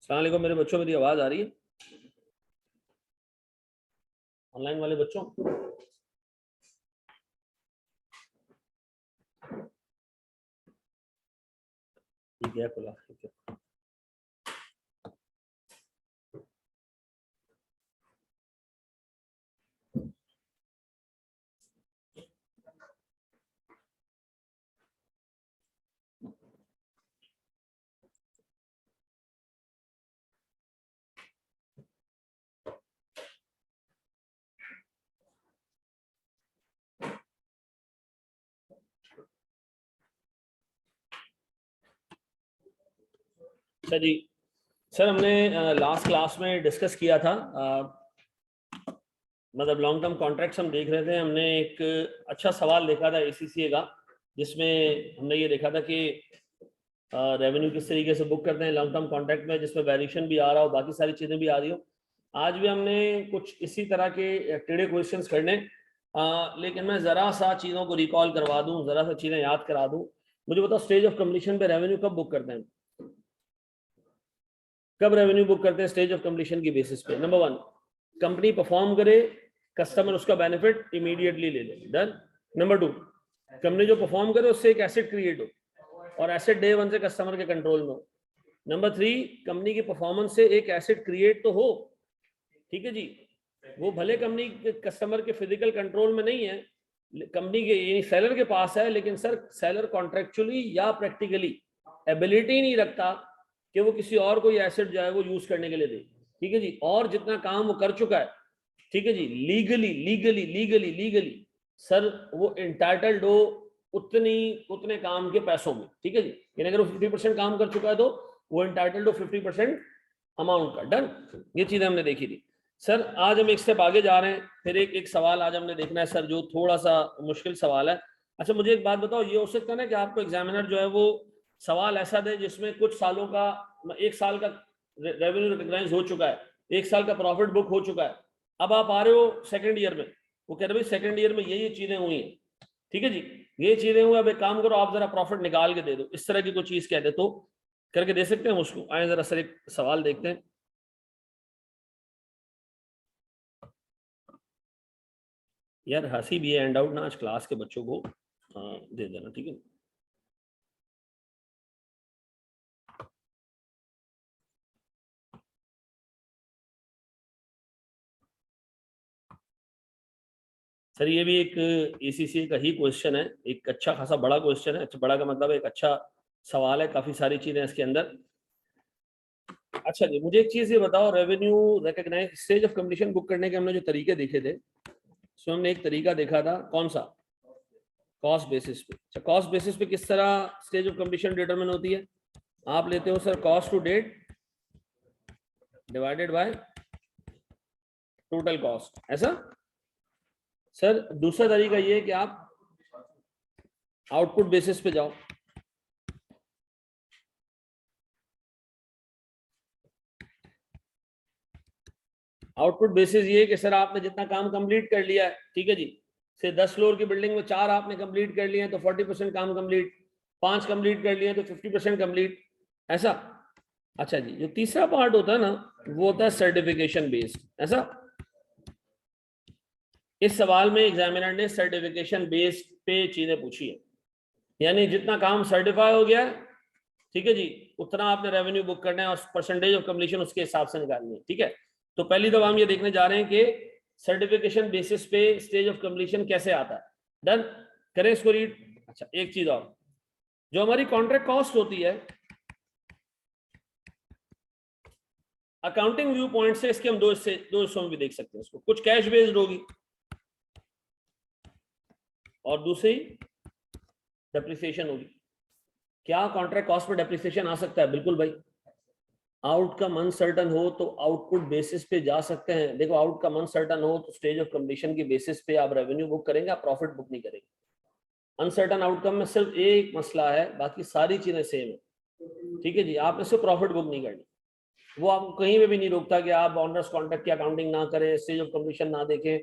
अस्सलाम वालेकुम मेरे बच्चों, मेरी आवाज आ रही है? ऑनलाइन वाले बच्चों, ठीक है खुला, ठीक है। अच्छा जी सर, हमने लास्ट क्लास में डिस्कस किया था, मतलब लॉन्ग टर्म कॉन्ट्रैक्ट्स हम देख रहे थे। हमने एक अच्छा सवाल देखा था ACCA का, जिसमें हमने ये देखा था कि रेवेन्यू किस तरीके से बुक करते हैं लॉन्ग टर्म कॉन्ट्रैक्ट में, जिसमें वेरिएशन भी आ रहा हो, बाकी सारी चीज़ें भी आ रही हो। आज भी हमने कुछ इसी तरह के टेढ़े क्वेश्चंस करने, लेकिन मैं ज़रा सा चीज़ों को रिकॉल करवा दूँ, ज़रा सा चीज़ें याद करा दूँ। मुझे बताओ, स्टेज ऑफ कम्प्लीशन पे रेवेन्यू कब बुक करते हैं? कब रेवेन्यू बुक करते हैं स्टेज ऑफ कम्प्लीशन की बेसिस पे? नंबर 1, कंपनी परफॉर्म करे, कस्टमर उसका बेनिफिट इमीडिएटली ले ले, डन। नंबर 2, कंपनी जो परफॉर्म करे उससे एक एसेट क्रिएट हो और एसेट डे 1 से कस्टमर के कंट्रोल में हो। नंबर 3, कंपनी की परफॉर्मेंस से एक एसेट क्रिएट तो हो, ठीक है जी, वो भले कंपनी कस्टमर के फिजिकल कंट्रोल में नहीं है, कंपनी के सेलर के पास है, लेकिन सर सेलर कॉन्ट्रेक्चुअली या प्रैक्टिकली एबिलिटी नहीं रखता कि वो किसी और को ये एसेट जो है वो यूज करने के लिए दे, ठीक है जी। और जितना काम वो कर चुका है, ठीक है जी, लीगली सर वो इंटाइटल्ड हो उतने काम के पैसों में, ठीक है जी। यानी अगर वो 50% काम कर चुका है तो वो इंटाइटल्ड हो 50% अमाउंट का, डन। ये चीजें हमने देखी थी। सर आज हम एक स्टेप आगे जा रहे हैं, फिर एक सवाल आज हमने देखना है सर, जो थोड़ा सा मुश्किल सवाल है। अच्छा मुझे एक बात बताओ, ये हो सकता है ना कि आपको एग्जामिनर जो है वो सवाल ऐसा दे जिसमें कुछ सालों का, 1 साल का रेवेन्यू रिकॉग्नाइज हो चुका है, 1 साल का प्रॉफिट बुक हो चुका है, अब आप आ रहे हो सेकंड ईयर में, वो कह रहे भाई सेकंड ईयर में ये चीजें हुई हैं, ठीक है जी, ये चीजें हुई, अब एक काम करो आप जरा प्रॉफिट निकाल के दे दो, इस तरह की कोई चीज कह दे तो करके दे सकते हैं उसको। आए जरा सर एक सवाल देखते हैं। यार हंसी भी है, एंड आउट ना आज क्लास के बच्चों को दे देना, ठीक है। सर ये भी एक ACCA का ही क्वेश्चन है, एक अच्छा खासा बड़ा क्वेश्चन है। अच्छा बड़ा का मतलब एक अच्छा सवाल है, काफी सारी चीजें इसके अंदर। अच्छा जी, मुझे एक चीज ये बताओ, revenue recognise stage of completion book करने के हमने जो तरीके देखे थे, सो हमने एक तरीका देखा था, कौन सा? कॉस्ट बेसिस पे। अच्छा कॉस्ट बेसिस पे किस तरह स्टेज ऑफ कंप्लीशन डिटरमिन होती है? आप लेते हो sir cost to date divided by total cost, ऐसा। सर दूसरा तरीका ये है कि आप आउटपुट बेसिस पे जाओ। आउटपुट बेसिस ये कि सर आपने जितना काम कंप्लीट कर लिया है, ठीक है जी, से 10 फ्लोर की बिल्डिंग में 4 आपने कंप्लीट कर लिए हैं तो 40% काम कंप्लीट, 5 कंप्लीट कर लिए हैं तो 50% कंप्लीट, ऐसा। अच्छा जी, जो तीसरा पार्ट होता है ना, वो होता है सर्टिफिकेशन बेस्ड, ऐसा। इस सवाल में एग्जामिनर ने सर्टिफिकेशन बेस्ड पे चीजें पूछी है, यानी जितना काम सर्टिफाई हो गया है, ठीक है जी, उतना आपने रेवेन्यू बुक करना है और परसेंटेज ऑफ कंप्लीशन उसके हिसाब से निकालनी है, ठीक है। तो पहली दफा हम ये देखने जा रहे हैं कि सर्टिफिकेशन बेसिस पे स्टेज ऑफ कंप्लीशन कैसे आता है, डन। करें इसको रीड। अच्छा एक चीज और, जो हमारी कॉन्ट्रैक्ट कॉस्ट होती है, अकाउंटिंग व्यू पॉइंट से इसके हम दो हिस्सों में भी देख सकते हैं इसको, कुछ कैश बेस्ड होगी और दूसरी डेप्रिसिएशन होगी। क्या कॉन्ट्रैक्ट कॉस्ट पर डेप्रिसिएशन आ सकता है? बिल्कुल भाई। आउटकम अनसर्टन हो तो आउटपुट बेसिस पे जा सकते हैं। देखो आउटकम अनसर्टन हो तो स्टेज ऑफ कंप्लीशन की बेसिस पे आप रेवेन्यू बुक करेंगे, आप प्रॉफिट बुक नहीं करेंगे। अनसर्टन आउटकम में सिर्फ एक मसला है, बाकी सारी चीजें सेम है, ठीक है जी। आपने सिर्फ प्रॉफिट बुक नहीं करनी, वो आपको कहीं पे भी नहीं रोकता कि आप ऑनर्स कॉन्ट्रैक्ट की अकाउंटिंग ना करें, स्टेज ऑफ कंप्लीशन ना देखें।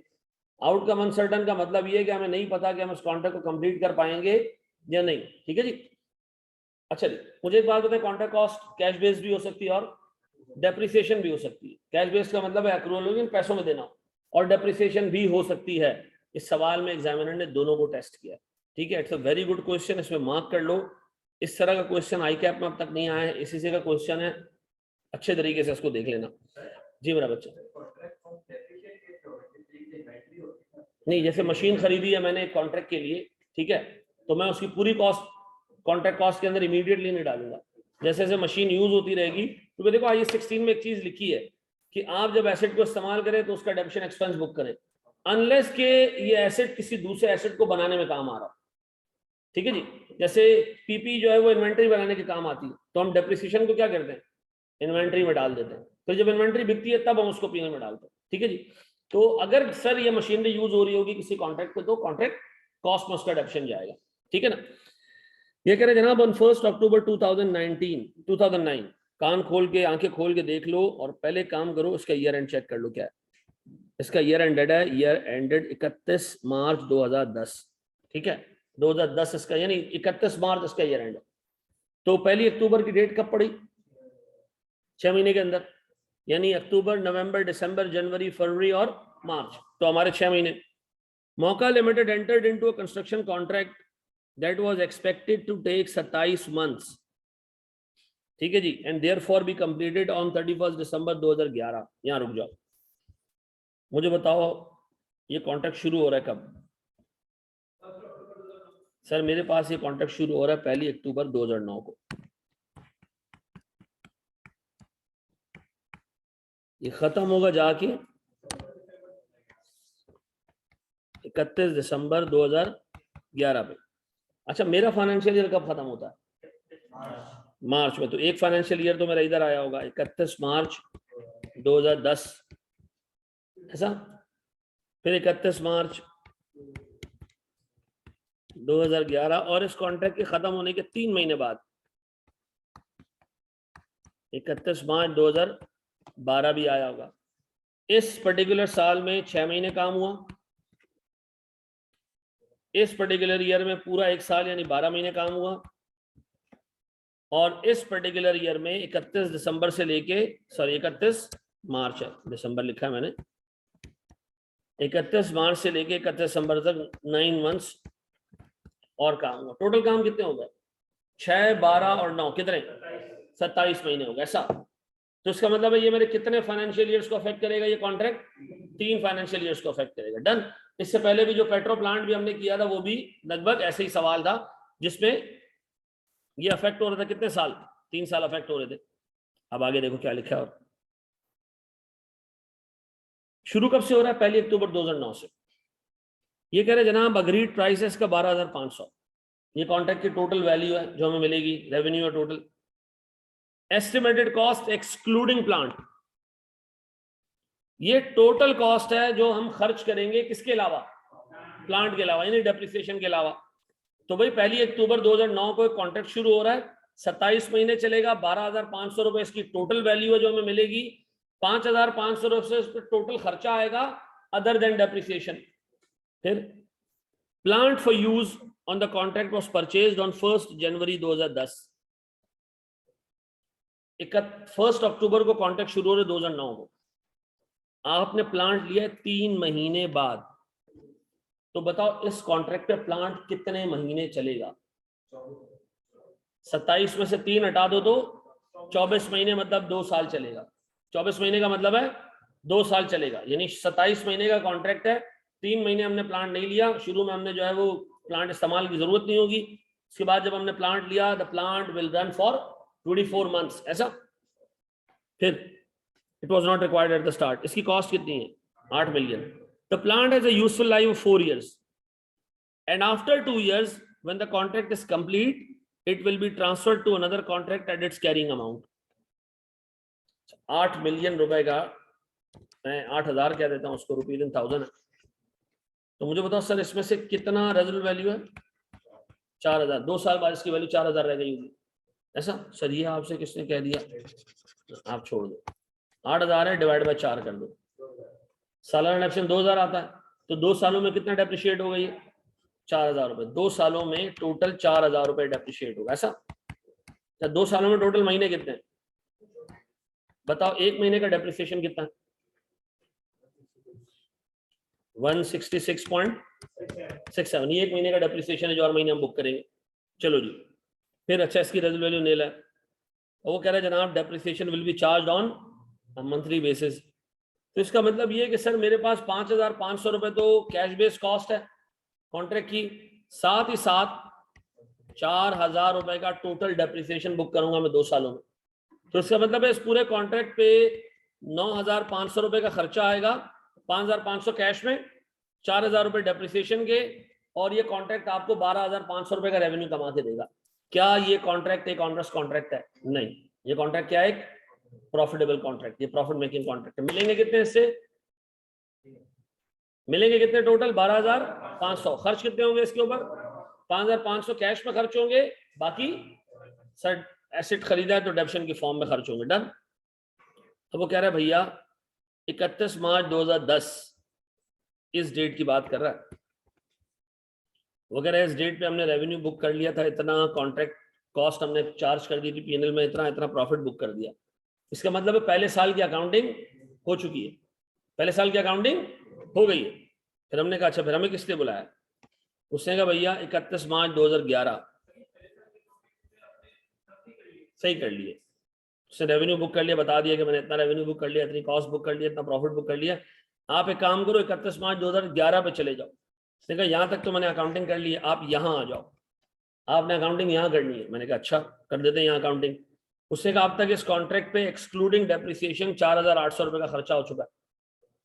आउटकम अनसर्टन का मतलब ये है कि हमें नहीं पता कि हम इस कॉन्ट्रैक्ट को कंप्लीट कर पाएंगे या नहीं, ठीक है जी। अच्छा जी, मुझे एक बात बताएं, कॉन्ट्रैक्ट कॉस्ट कैश बेस्ड भी हो सकती है और डेप्रिसिएशन भी हो सकती है। कैश बेस्ड का मतलब है एक्रूअल होगी, पैसों में देना, और डेप्रिसिएशन भी हो सकती है। इस सवाल में एग्जामिनर ने दोनों को टेस्ट किया। ठीक है, it's a very good question, इसमें मार्क कर लो। इस तरह का क्वेश्चन आई कैप में अब तक नहीं आया है, इसी से का क्वेश्चन है, अच्छे तरीके से इसको देख लेना। जी मेरा बच्चा। नहीं, जैसे मशीन खरीदी है मैंने एक कॉन्ट्रैक्ट के लिए, ठीक है, तो मैं उसकी पूरी कॉस्ट कॉन्ट्रैक्ट कॉस्ट के अंदर इमीडिएटली नहीं डालूंगा। जैसे जैसे मशीन यूज होती रहेगी, तो देखो आई 16 में एक चीज लिखी है कि आप जब एसेट को इस्तेमाल करें तो उसका डेबिशन एक्सपेंस बुक करें, अनलेस के ये एसेट किसी दूसरे एसेट को बनाने में काम आ रहा हो। ठीक है जी, जैसे पीपी जो है वो इन्वेंट्री बनाने के काम आती है, तो हम डेप्रिसिएशन को क्या करते हैं, इन्वेंट्री में डाल देते हैं, फिर जब इन्वेंट्री बिकती है तब हम उसको पीने में डालते हैं। ठीक है जी, तो अगर सर ये मशीनरी यूज हो रही होगी किसी कॉन्ट्रैक्ट पे, तो कॉन्ट्रैक्ट कॉस्ट में उसका डेप्शन जाएगा। ठीक है ना। ये कह रहे जनाब ऑन 1 अक्टूबर 2009, कान खोल के आंखें खोल के देख लो और पहले काम करो, इसका ईयर एंड चेक कर लो क्या है। इसका ईयर एंडेड है, ईयर एंडेड 31 मार्च 2010। ठीक है, 2010 इसका, यानी 31 मार्च इसका ईयर एंड है। तो 1 अक्टूबर की डेट कब पड़ी, 6 महीने के अंदर, यानी अक्टूबर, नवंबर, दिसंबर, जनवरी, फरवरी और मार्च, तो हमारे 6 महीने। Mauka limited entered into a construction contract that was expected to take 27 months. ठीक है जी, and therefore be completed on 31 December 2011। यहां रुक जाओ, मुझे बताओ ये कॉन्ट्रैक्ट शुरू हो रहा है कब। सर मेरे पास ये कॉन्ट्रैक्ट शुरू हो रहा है 1 अक्टूबर 2009 को, ये खत्म होगा जाके 31 दिसंबर 2011 पे। अच्छा, मेरा फाइनेंशियल ईयर कब खत्म होता है, मार्च में, तो एक फाइनेंशियल ईयर तो मेरा इधर आया होगा 31 मार्च 2010, ऐसा, फिर 31 मार्च 2011, और इस कॉन्ट्रैक्ट के खत्म होने के 3 महीने बाद 31 मार्च 2012 भी आया होगा। इस पर्टिकुलर साल में 6 महीने काम हुआ, इस पर्टिकुलर ईयर में पूरा 1 साल यानी 12 महीने काम हुआ, और इस पर्टिकुलर ईयर में 31 दिसंबर से लेके, सॉरी 31 मार्च है, दिसंबर लिखा है मैंने, 31 मार्च से लेके 31 दिसंबर तक 9 मंथ्स और काम हुआ। टोटल काम कितने हो गए, 6, 12 और 9, कितने, 27 महीने हो गए। ऐसा, तो इसका मतलब है ये मेरे कितने फाइनेंशियल ईयर्स को अफेक्ट करेगा ये कॉन्ट्रैक्ट, 3 फाइनेंशियल ईयर्स को अफेक्ट करेगा। डन। इससे पहले भी जो पेट्रो प्लांट भी हमने किया था वो भी लगभग ऐसे ही सवाल था, जिसमें ये अफेक्ट हो रहा था कितने साल, 3 साल अफेक्ट हो रहे थे। अब आगे देखो क्या लिखा है, और शुरू कब से हो रहा है, 1 अक्टूबर 2009 से। ये कह रहे जनाब अग्रीड प्राइसेस का 12,500, ये कॉन्ट्रैक्ट की टोटल वैल्यू है जो हमें मिलेगी, रेवेन्यू है total. Estimated cost excluding plant, ये टोटल कॉस्ट है जो हम खर्च करेंगे किसके अलावा, प्लांट के अलावा, यानी डेप्रिसिएशन के अलावा। तो भाई 1 अक्टूबर 2009 को एक कॉन्ट्रैक्ट शुरू हो रहा है, 27 महीने चलेगा, 12,500 रुपए इसकी टोटल वैल्यू है जो हमें मिलेगी, 5,500 रुपए से उस पर टोटल खर्चा आएगा अदर देन डेप्रिसिएशन। फिर plant for use on the contract was purchased on 1 जनवरी 2010। 1 अक्टूबर को कॉन्ट्रैक्ट शुरू हो रहे 2009 को, आपने प्लांट लिया 3 महीने बाद, तो बताओ इस कॉन्ट्रैक्ट पे प्लांट कितने महीने चलेगा, 27 में से 3 हटा दो तो 24 महीने, मतलब 2 साल चलेगा। 24 महीने का मतलब है 2 साल चलेगा, यानी 27 महीने का कॉन्ट्रैक्ट है, 3 महीने हमने प्लांट नहीं लिया, शुरू में हमने जो है वो प्लांट इस्तेमाल की जरूरत नहीं होगी, उसके बाद जब हमने प्लांट लिया the plant will run for 24 months, ऐसा। फिर it was not required at the start, इसकी कॉस्ट कितनी है, 8 million. The plant has a useful life of 4 years and after 2 years when the contract is complete it will be transferred to another contract at its carrying amount। 8 million रुपए का, मैं 8,000 कह देता हूं उसको, रुपीज इन 1000 है। तो मुझे बताओ सर इसमें से कितना रेजिडुअल वैल्यू है, 4,000, 2 साल बाद इसकी वैल्यू 4,000 रह गई होगी, ऐसा। सर ये आपसे किसने कह दिया, आप छोड़ दो, 8,000 है, डिवाइड बाय 4 कर दो, सालाना डेप्रिसिएशन 2,000 आता है, तो 2 सालों में कितना डेप्रिशिएट हो गई, 4,000 रुपए, 2 सालों में टोटल 4,000 रुपए डेप्रिशिएट होगा, ऐसा। तो 2 सालों में टोटल महीने कितने हैं बताओ? एक महीने का डेप्रिसिएशन कितना है? 166.67। ये एक महीने का डेप्रिसिएशन है जो हर महीने हम बुक करेंगे। चलो जी, फिर अच्छा इसकी रेजल वैल्यू नील है, और वो कह रहा है जनाब depreciation will be charge on monthly basis. तो इसका मतलब ये है कि सर मेरे पास 5,500 रुपए तो कैश बेस कॉस्ट है कॉन्ट्रैक्ट की, साथ ही साथ 4,000 रुपए का टोटल डेप्रिसिएशन बुक करूंगा मैं 2 सालों में। तो इसका मतलब है इस पूरे कॉन्ट्रैक्ट पे 9,500 रुपए का खर्चा आएगा, 5,500 कैश में, 4,000 रुपए डेप्रिसिएशन के, और ये कॉन्ट्रैक्ट आपको 12,500 रुपए का रेवेन्यू कमा के देगा। क्या ये कॉन्ट्रैक्ट एक ऑनरस कॉन्ट्रैक्ट है? नहीं, ये कॉन्ट्रैक्ट क्या है? एक प्रॉफिटेबल कॉन्ट्रैक्ट, ये प्रॉफिट मेकिंग कॉन्ट्रैक्ट है। मिलेंगे कितने इससे? मिलेंगे कितने टोटल? 12,500। खर्च कितने होंगे इसके ऊपर? 5,500 कैश में खर्च होंगे, बाकी सर एसेट खरीदा है तो डेप्शन की फॉर्म में खर्च होंगे। डन। अब वो कह रहा है भैया 31 मार्च 2010 इस डेट की बात कर रहा है। वो कह रहा है इस डेट पे हमने रेवेन्यू बुक कर लिया था, इतना कॉन्ट्रैक्ट कॉस्ट हमने चार्ज कर दी थी पीएनएल में, इतना इतना प्रॉफिट बुक कर दिया। इसका मतलब है पहले साल की अकाउंटिंग हो चुकी है, पहले साल की अकाउंटिंग हो गई है। फिर हमने कहा अच्छा फिर हमें किस लिए बुलाया? उसने कहा भैया 31 मार्च 2011 सही कर लिए, उसने रेवेन्यू बुक कर लिया, बता दिया कि मैंने इतना रेवेन्यू बुक कर लिया, इतनी कॉस्ट बुक कर लिया, इतना प्रॉफिट बुक कर लिया। आप एक काम करो 31 मार्च 2011 पे चले जाओ। उसने कहा यहाँ तक तो मैंने अकाउंटिंग कर ली है, आप यहाँ आ जाओ, आपने अकाउंटिंग यहाँ करनी है। मैंने कहा अच्छा कर देते हैं यहाँ अकाउंटिंग। उसने कहा अब तक इस कॉन्ट्रैक्ट पे एक्सक्लूडिंग डेप्रिसिएशन 4,800 रुपए का खर्चा हो चुका है,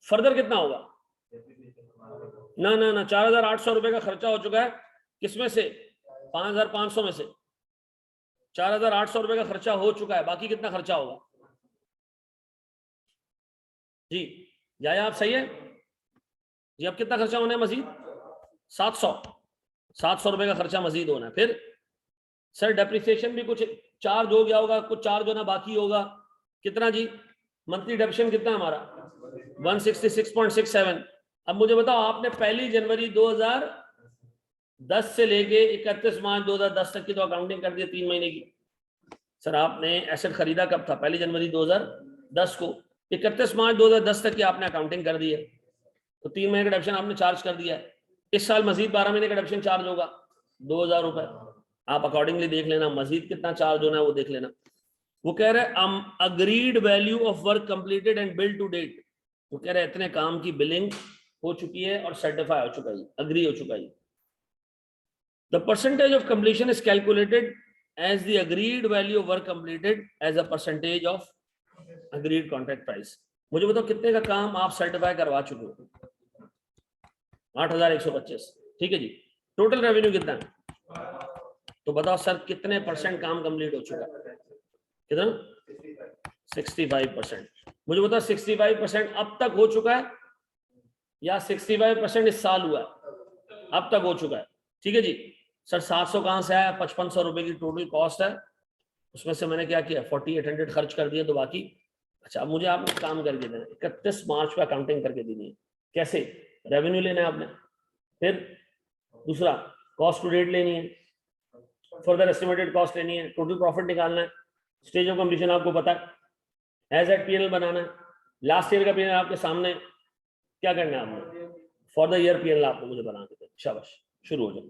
फर्दर कितना होगा? ना ना ना, 4,800 रुपए का खर्चा हो चुका है। किसमें से? 5,500 में से 4,800 रुपए का खर्चा हो चुका है, बाकी कितना खर्चा होगा जी? जाया आप सही है जी? अब कितना खर्चा होना है मजीद? 700 रुपए का खर्चा मजीद होना है। फिर सर डेप्रिसिएशन भी कुछ चार्ज हो गया होगा, कुछ चार्ज होना बाकी होगा, कितना जी? मंथली डेप्रिसिएशन कितना हमारा? 166.67। अब मुझे बताओ आपने 1 जनवरी 2010 से लेके 31 मार्च 2010 तक की तो अकाउंटिंग कर दी 3 महीने की। सर आपने एसेट खरीदा कब था? 1 जनवरी 2010 को, 31 मार्च 2010 तक की आपने अकाउंटिंग कर दी है, तो 3 महीने का डेप्शन आपने चार्ज कर दिया है। इस साल मजीद 12 महीने का डेप्शन चार्ज होगा 2,000 रुपए। आप अकॉर्डिंगली देख लेना मजीद कितना चार्ज होना है वो देख लेना। वो कह रहे हैं agreed value of work completed and bill to date. वो कह रहे हैं इतने काम की बिलिंग हो चुकी है और सर्टिफाई हो चुका है, अग्री हो चुका है। The percentage of completion is calculated as the agreed value of work completed as a percentage of agreed contract price। मुझे बताओ कितने का काम आप सर्टिफाई करवा चुके हो? 8,125। ठीक है जी। टोटल रेवेन्यू कितना है? तो बताओ सर कितने परसेंट काम कंप्लीट हो चुका है? कितना? 65%। मुझे बताओ 65% अब तक हो चुका है या 65% इस साल हुआ है? अब तक हो चुका है। ठीक है जी। सर 700 कहां से आया? 5,500 रुपए की टोटल कॉस्ट है, उसमें से मैंने क्या किया 4,800 खर्च कर दिया, तो बाकी अच्छा। अब मुझे आपने काम करके देना 31 मार्च पे अकाउंटिंग करके देनी है। कैसे? रेवेन्यू लेना है आपने, फिर दूसरा कॉस्ट टू डेट लेनी है, फर्दर एस्टिमेटेड कॉस्ट लेनी है, टोटल प्रॉफिट निकालना है, स्टेज ऑफ कंप्लीशन आपको पता है, एज एट पीएनएल बनाना है, लास्ट ईयर का पीएनएल आपके सामने, क्या करना है आपने फॉर द ईयर पीएनएल आपको मुझे बना के देना। शाबाश, शुरू हो जाए।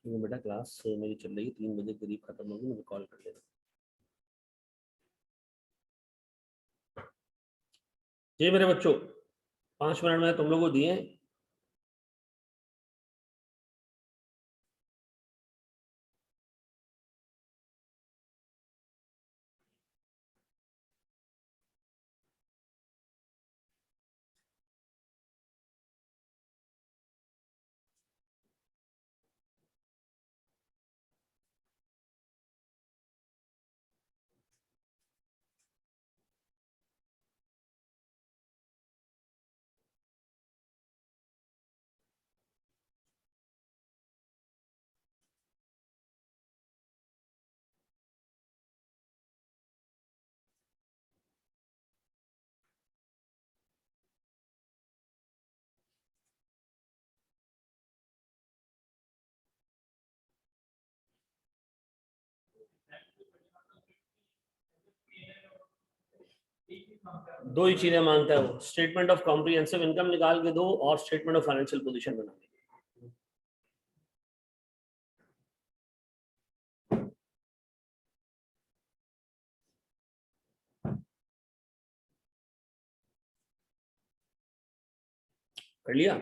बेटा क्लास मेरी चल रही है, 3 बजे करीब खत्म होगी, मुझे कॉल कर लेना। जी मेरे बच्चों, 5 मिनट में तुम लोगों को दिए। दो ही चीजें मांगता है वो, स्टेटमेंट ऑफ कॉम्प्रिहेंसिव इनकम निकाल के दो और स्टेटमेंट ऑफ फाइनेंशियल पोजीशन बना के। कर लिया?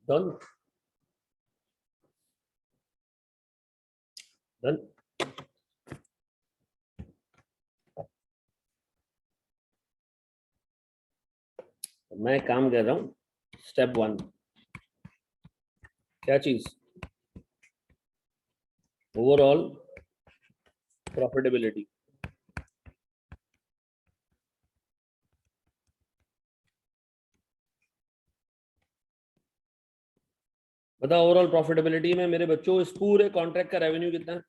Done done. मैं काम कर रहा हूँ। स्टेप 1 क्या चीज? Overall profitability. बताओ ओवरऑल प्रॉफिटेबिलिटी में मेरे बच्चों इस पूरे कॉन्ट्रैक्ट का रेवेन्यू कितना है?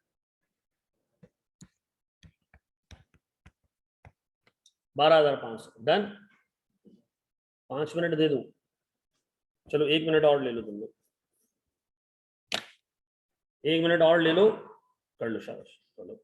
12,500। डन। 5 मिनट दे दूं? चलो 1 मिनट और ले लो तुम लोग, 1 मिनट और ले लो, कर लो शाबाश। चलो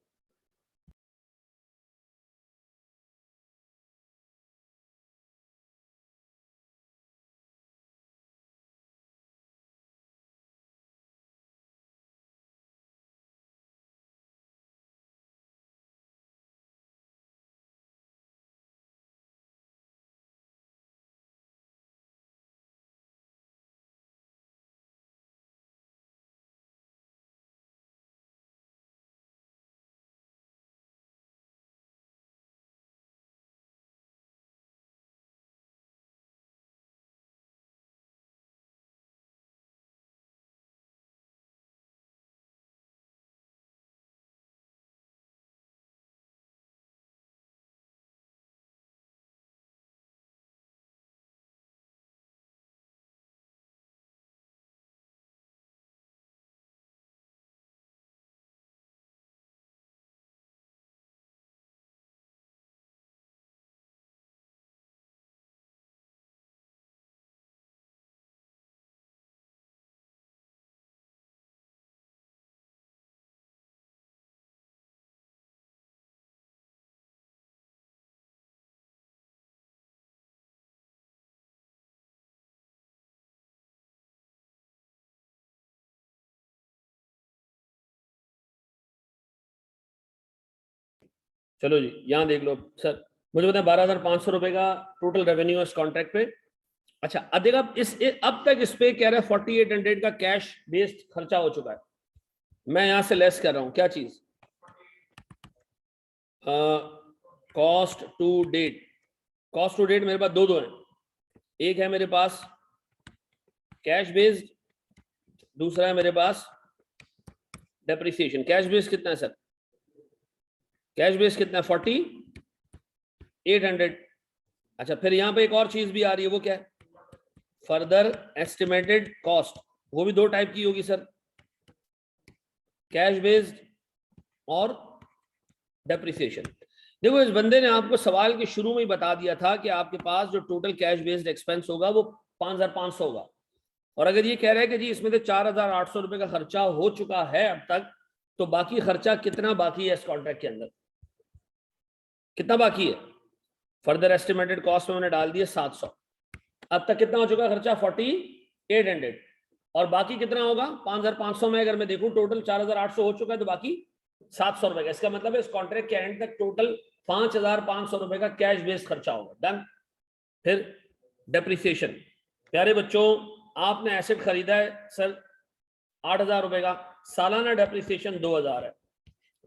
चलो जी, यहाँ देख लो सर, मुझे बताया 12,500 रुपए का टोटल रेवेन्यू है इस कॉन्ट्रैक्ट पे। अच्छा अब देखा, अब तक इस पे कह रहा है 4800 का कैश बेस्ड खर्चा हो चुका है। मैं यहां से लेस कर रहा हूं, क्या चीज? Cost to date. Cost to date मेरे पास दो हैं, एक है मेरे पास कैश बेस्ड, दूसरा है मेरे पास डेप्रिसिएशन। कैश बेस्ड कितना है सर? कैश बेस्ड कितना है? 4800। अच्छा फिर यहां पे एक और चीज भी आ रही है, वो क्या है? Further estimated cost. वो भी दो टाइप की होगी सर, कैश बेस्ड और डेप्रिसिएशन। देखो इस बंदे ने आपको सवाल के शुरू में ही बता दिया था कि आपके पास जो टोटल कैश बेस्ड एक्सपेंस होगा वो 5500 होगा, और अगर ये कह रहा है कि जी इसमें से 4800 रुपए का खर्चा हो चुका है अब तक, तो बाकी खर्चा कितना बाकी है इस कॉन्ट्रैक्ट के अंदर, कितना बाकी है? फर्दर एस्टिमेटेड कॉस्ट में मैंने डाल दिया 700। अब तक कितना हो चुका खर्चा? 4800। और बाकी कितना होगा 5500 में? अगर मैं देखूं टोटल 4800 हो चुका है, तो बाकी 700 रुपए का। इसका मतलब है इस कॉन्ट्रैक्ट के एंड तक टोटल 5500 रुपए का कैश बेस्ड खर्चा होगा। डन। फिर डेप्रिसिएशन। प्यारे बच्चों, आपने एसेट खरीदा है सर 8000 रुपए का, सालाना डेप्रिसिएशन 2000 है,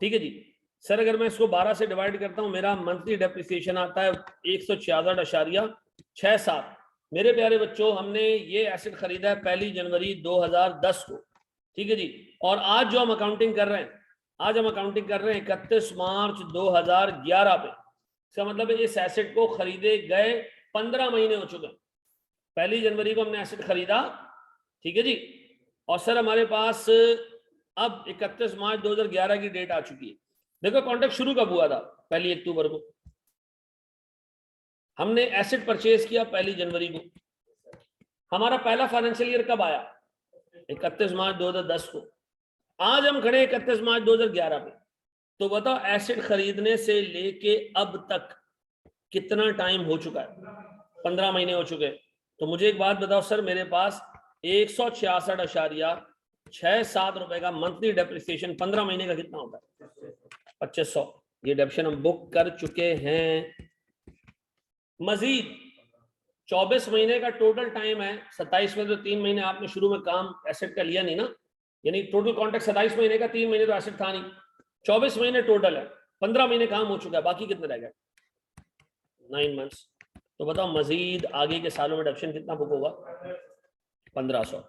ठीक है जी। सर अगर मैं इसको 12 से डिवाइड करता हूं, मेरा मंथली डेप्रिसिएशन आता है 166.67। मेरे प्यारे बच्चों, हमने ये एसेट खरीदा है 1 जनवरी 2010 को, ठीक है जी। और आज जो हम अकाउंटिंग कर रहे हैं, आज हम अकाउंटिंग कर रहे हैं 31 मार्च 2011 पे। इसका मतलब है इस एसेट को खरीदे गए 15 महीने हो चुके हैं। 1 जनवरी को हमने एसेट खरीदा, ठीक है जी, और सर हमारे पास अब 31 मार्च 2011 की डेट आ चुकी है। देखो कॉन्ट्रैक्ट शुरू कब हुआ था? 1 अक्टूबर को। हमने एसेट परचेज किया 1 जनवरी को। हमारा पहला फाइनेंशियल ईयर कब आया? 31 मार्च 2010 को। आज हम खड़े 31 मार्च 2011 पे। तो बताओ एसेट खरीदने से लेके अब तक कितना टाइम हो चुका है? 15 महीने हो चुके हैं। तो मुझे एक बात बताओ सर, मेरे पास 166.67 रुपए का मंथली डेप्रिसिएशन 15 महीने का कितना होता है? 2500। ये डेप्शन हम बुक कर चुके हैं। मजीद 24 महीने का टोटल टाइम है। 27 में तो 3 महीने आपने शुरू में काम एसेट का लिया नहीं ना, यानी टोटल कॉन्ट्रैक्ट 27 महीने का, 3 महीने तो एसेट था नहीं। 24 महीने टोटल है, 15 महीने काम हो चुका है, बाकी कितने रह गए? 9 मंथ्स। तो बताओ मजीद आगे के सालों में डेप्शन कितना बुक होगा? 1500।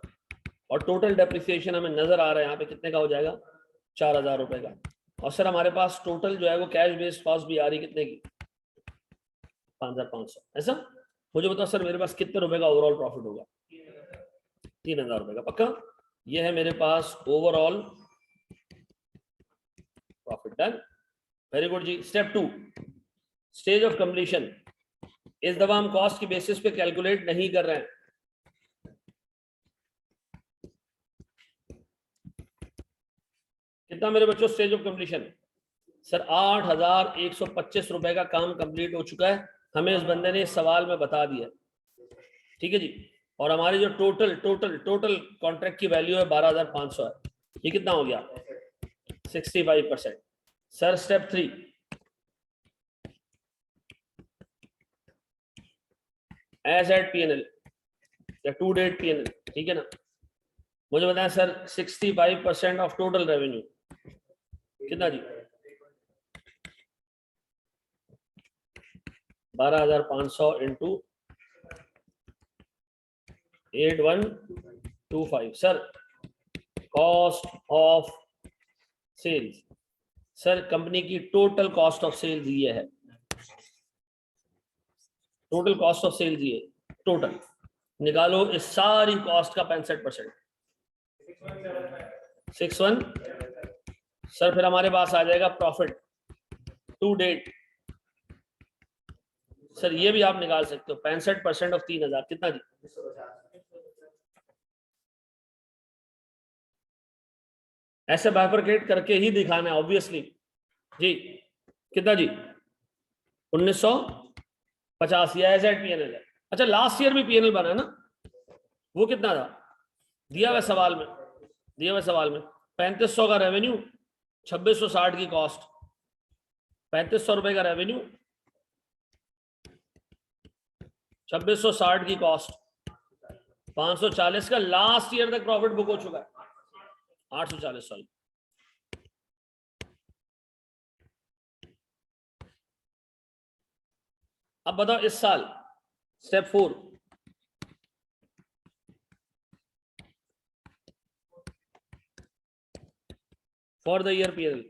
और टोटल डेप्रिसिएशन हमें नजर आ रहा है यहाँ पे कितने का हो जाएगा? 4000 रुपए का। और सर हमारे पास टोटल जो है वो कैश बेस्ड कॉस्ट भी आ रही कितने की? 5500। ऐसा मुझे बताओ सर मेरे पास कितने रुपए का ओवरऑल प्रॉफिट होगा? 3000 रुपए का। पक्का? ये है मेरे पास overall profit. Done, very good जी। Step 2, stage of completion. इस दफा हम कॉस्ट की बेसिस पे कैलकुलेट नहीं कर रहे हैं। कितना मेरे बच्चों स्टेज ऑफ कंप्लीशन? सर 8125 रुपए का काम कंप्लीट हो चुका है, हमें इस बंदे ने इस सवाल में बता दिया, ठीक है जी। और हमारी जो टोटल टोटल टोटल कॉन्ट्रैक्ट की वैल्यू है 12500 है। ये कितना हो गया? 65%। Sir step 3, as at PNL या टू डेट पीएनएल, ठीक है ना। मुझे बताएं सर 65% ऑफ टोटल रेवेन्यू कितना जी? 12500 into 8125। Sir cost of sales, sir company की टोटल कॉस्ट ऑफ सेल्स ये है। टोटल कॉस्ट ऑफ सेल्स ये टोटल निकालो इस सारी कॉस्ट का 65%। 61। सर फिर हमारे पास आ जाएगा प्रॉफिट टू डेट। सर ये भी आप निकाल सकते हो, 65% ऑफ 3000 कितना जी? ऐसे बाइफरकेट करके ही दिखाना है ऑब्वियसली जी। कितना जी? 1950। या एज एट पीएनएल है। अच्छा लास्ट ईयर भी पीएनएल बना है ना, वो कितना था? दिया हुआ सवाल में, दिया हुआ सवाल में 3500 का रेवेन्यू, 2660 की कॉस्ट। 3500 रुपए का रेवेन्यू, 2660 की कॉस्ट, 540 का लास्ट ईयर तक प्रॉफिट बुक हो चुका है। 840 सॉरी। अब बताओ इस साल step 4, for the year PNL.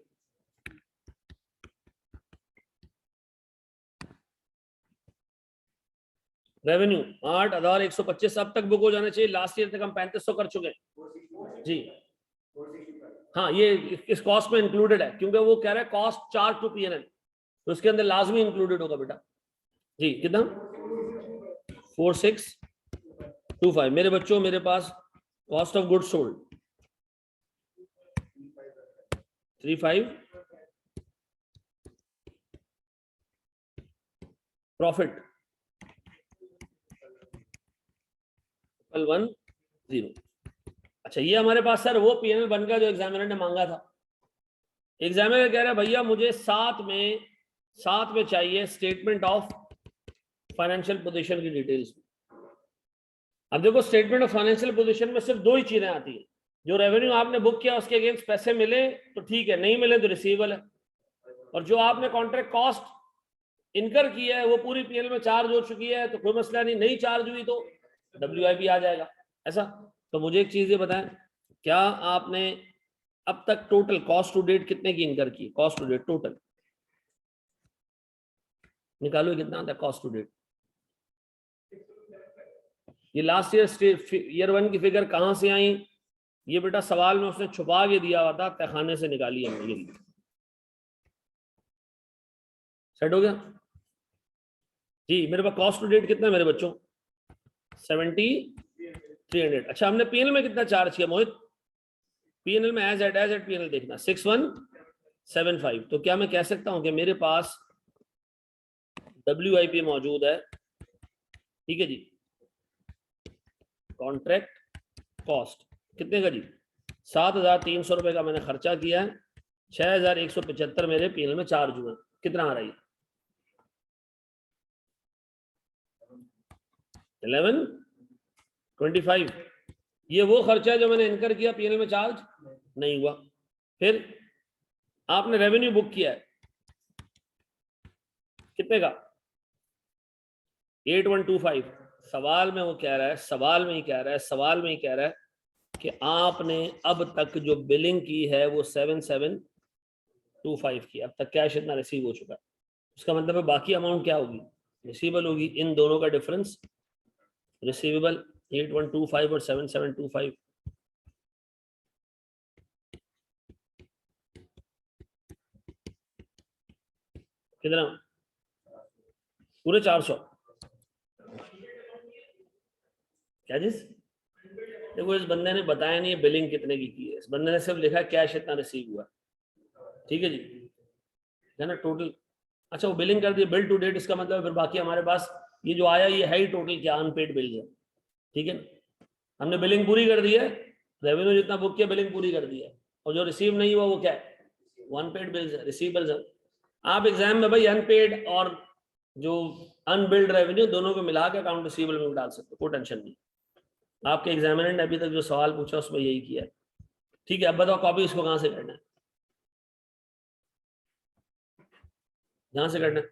Revenue 8125 अब तक बुक हो जाना चाहिए। लास्ट ईयर तक हम 3500 कर चुके हैं जी। हाँ ये इस कॉस्ट में इंक्लूडेड है, क्योंकि वो कह रहा है कॉस्ट चार्ज टू पीएनएल, तो उसके अंदर लाजमी इंक्लूडेड होगा बेटा जी। कितना 4625। मेरे बच्चों मेरे पास cost of goods sold 35, profit 10। अच्छा ये हमारे पास सर वो पीएनएल बन गया जो एग्जामिनर ने मांगा था। एग्जामिनर कह रहा है भैया मुझे साथ में चाहिए स्टेटमेंट ऑफ फाइनेंशियल पोजीशन की डिटेल्स। अब देखो स्टेटमेंट ऑफ फाइनेंशियल पोजीशन में सिर्फ दो ही चीजें आती है, जो रेवेन्यू आपने बुक किया उसके अगेंस्ट पैसे मिले तो ठीक है, नहीं मिले तो रिसीवेबल है, और जो आपने कॉन्ट्रैक्ट कॉस्ट इनकर की है वो पूरी पीएल में चार्ज हो चुकी है तो कोई मसला नहीं, नहीं चार्ज हुई तो WIP आ जाएगा ऐसा। तो मुझे एक चीज ये बताएं, क्या आपने अब तक टोटल कॉस्ट टू डेट कितने की इनकर की? कॉस्ट टू डेट टोटल निकालो कितना आता है कॉस्ट टू डेट। ये लास्ट ईयर 1 की फिगर कहां से आई? ये बेटा सवाल में उसने छुपा के दिया हुआ था, तहखाने से निकाली है मेरे लिए। सेट हो गया जी। मेरे पास कॉस्ट टू डेट कितना है मेरे बच्चों? 7300। अच्छा हमने पीएनएल में कितना चार्ज किया मोहित? पीएनएल में एज एट पीएनएल देखना 6175। तो क्या मैं कह सकता हूं कि मेरे पास WIP मौजूद है, ठीक है जी। कॉन्ट्रैक्ट कॉस्ट कितने का जी? 7300 रुपए का मैंने खर्चा किया है, 6175 मेरे पीएनएल में चार्ज हुए। कितना आ रहा है? 1125। ये वो खर्चा है जो मैंने इनकर किया, पीएनएल में चार्ज नहीं हुआ। फिर आपने रेवेन्यू बुक किया है कितने का? 8125। सवाल में वो कह रहा है, सवाल में ही कह रहा है कि आपने अब तक जो बिलिंग की है वो 7725 की। अब तक कैश इतना रिसीव हो चुका है, उसका मतलब है बाकी अमाउंट क्या होगी? रिसीवेबल होगी। इन दोनों का डिफरेंस रिसीवेबल 8125 और 7725। कितना? पूरे 400। क्या चीज? देखो इस बंदे ने बताया नहीं है बिलिंग कितने की है, इस बंदे ने सिर्फ लिखा है कैश इतना रिसीव हुआ, ठीक है जी, है ना टोटल। अच्छा वो बिलिंग कर दिया बिल टू डेट, इसका मतलब फिर बाकी हमारे पास ये जो आया ये है ही टोटल क्या? अनपेड बिल है, ठीक है। हमने बिलिंग पूरी कर दी है, रेवेन्यू जितना बुक किया बिलिंग पूरी कर दी है, और जो रिसीव नहीं हुआ वो क्या है? अनपेड बिल्स है, रिसीवेबल्स है। आप एग्जाम में भाई अनपेड और जो अनबिल्ड रेवेन्यू दोनों को मिला के अकाउंट रिसीवेबल में डाल सकते हो, कोई टेंशन नहीं। आपके एग्जामिनर ने अभी तक जो सवाल पूछा उसमें यही किया है, ठीक है। अब बताओ कॉपी इसको कहां से करना है? जहां से करना है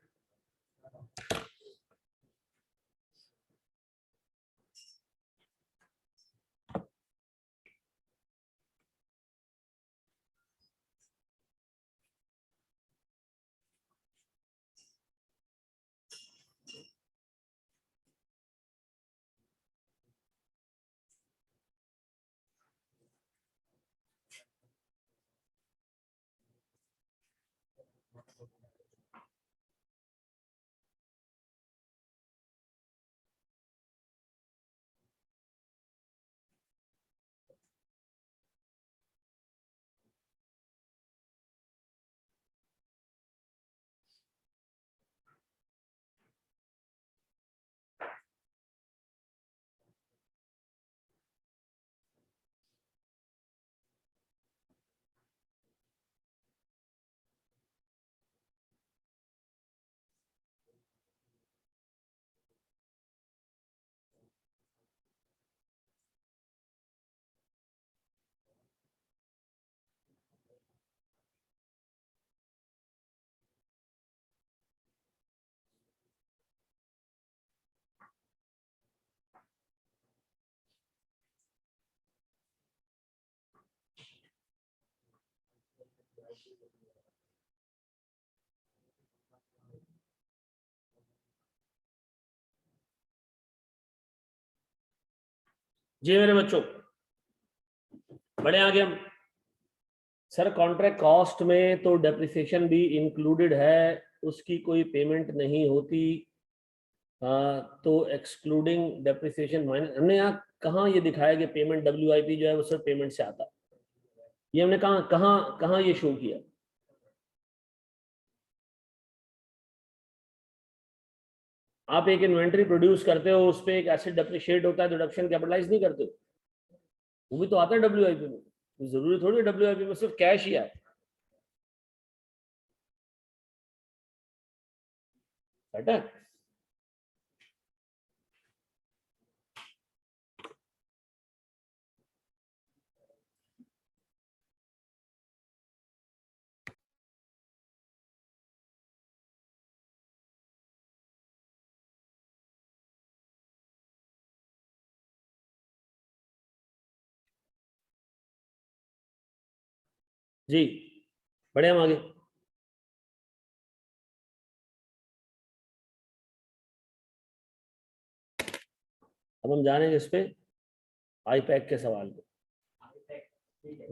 जी मेरे बच्चों? बड़े आगे हम सर कॉन्ट्रैक्ट कॉस्ट में तो डेप्रिसिएशन भी इंक्लूडेड है, उसकी कोई पेमेंट नहीं होती। तो एक्सक्लूडिंग डेप्रिसिएशन माइनस, हमने यहाँ कहाँ ये दिखाया कि पेमेंट WIP जो है वो सिर्फ पेमेंट से आता है? ये हमने कहाँ कहाँ कहाँ ये शो किया? आप एक इन्वेंट्री प्रोड्यूस करते हो, उस पर एक एसेट डेप्रिशिएट होता है, डिडक्शन कैपिटलाइज नहीं करते हो? वो भी तो आता है WIP में। जरूरी थोड़ी WIP में सिर्फ कैश ही आए। है जी। बढ़े हम आगे। अब हम जानेंगे इस पे आईपैक के सवाल पे।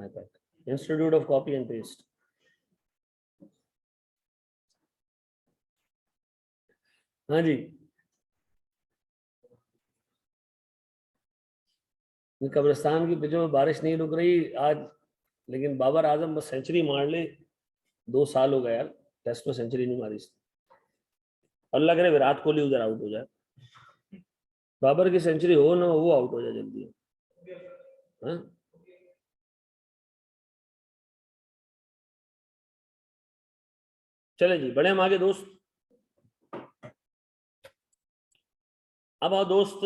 IUPAC institute of copy and paste. हाँ जी, कब्रिस्तान की पिचों में बारिश नहीं रुक रही आज, लेकिन बाबर आजम बस सेंचुरी मार ले। 2 साल हो गए यार, टेस्ट में सेंचुरी नहीं मारी। अल्लाह करे विराट कोहली उधर आउट हो जाए, बाबर की सेंचुरी हो ना हो, वो आउट हो जाए जल्दी। हाँ? चले जी, बढ़े हम आगे दोस्त। अब आओ दोस्त,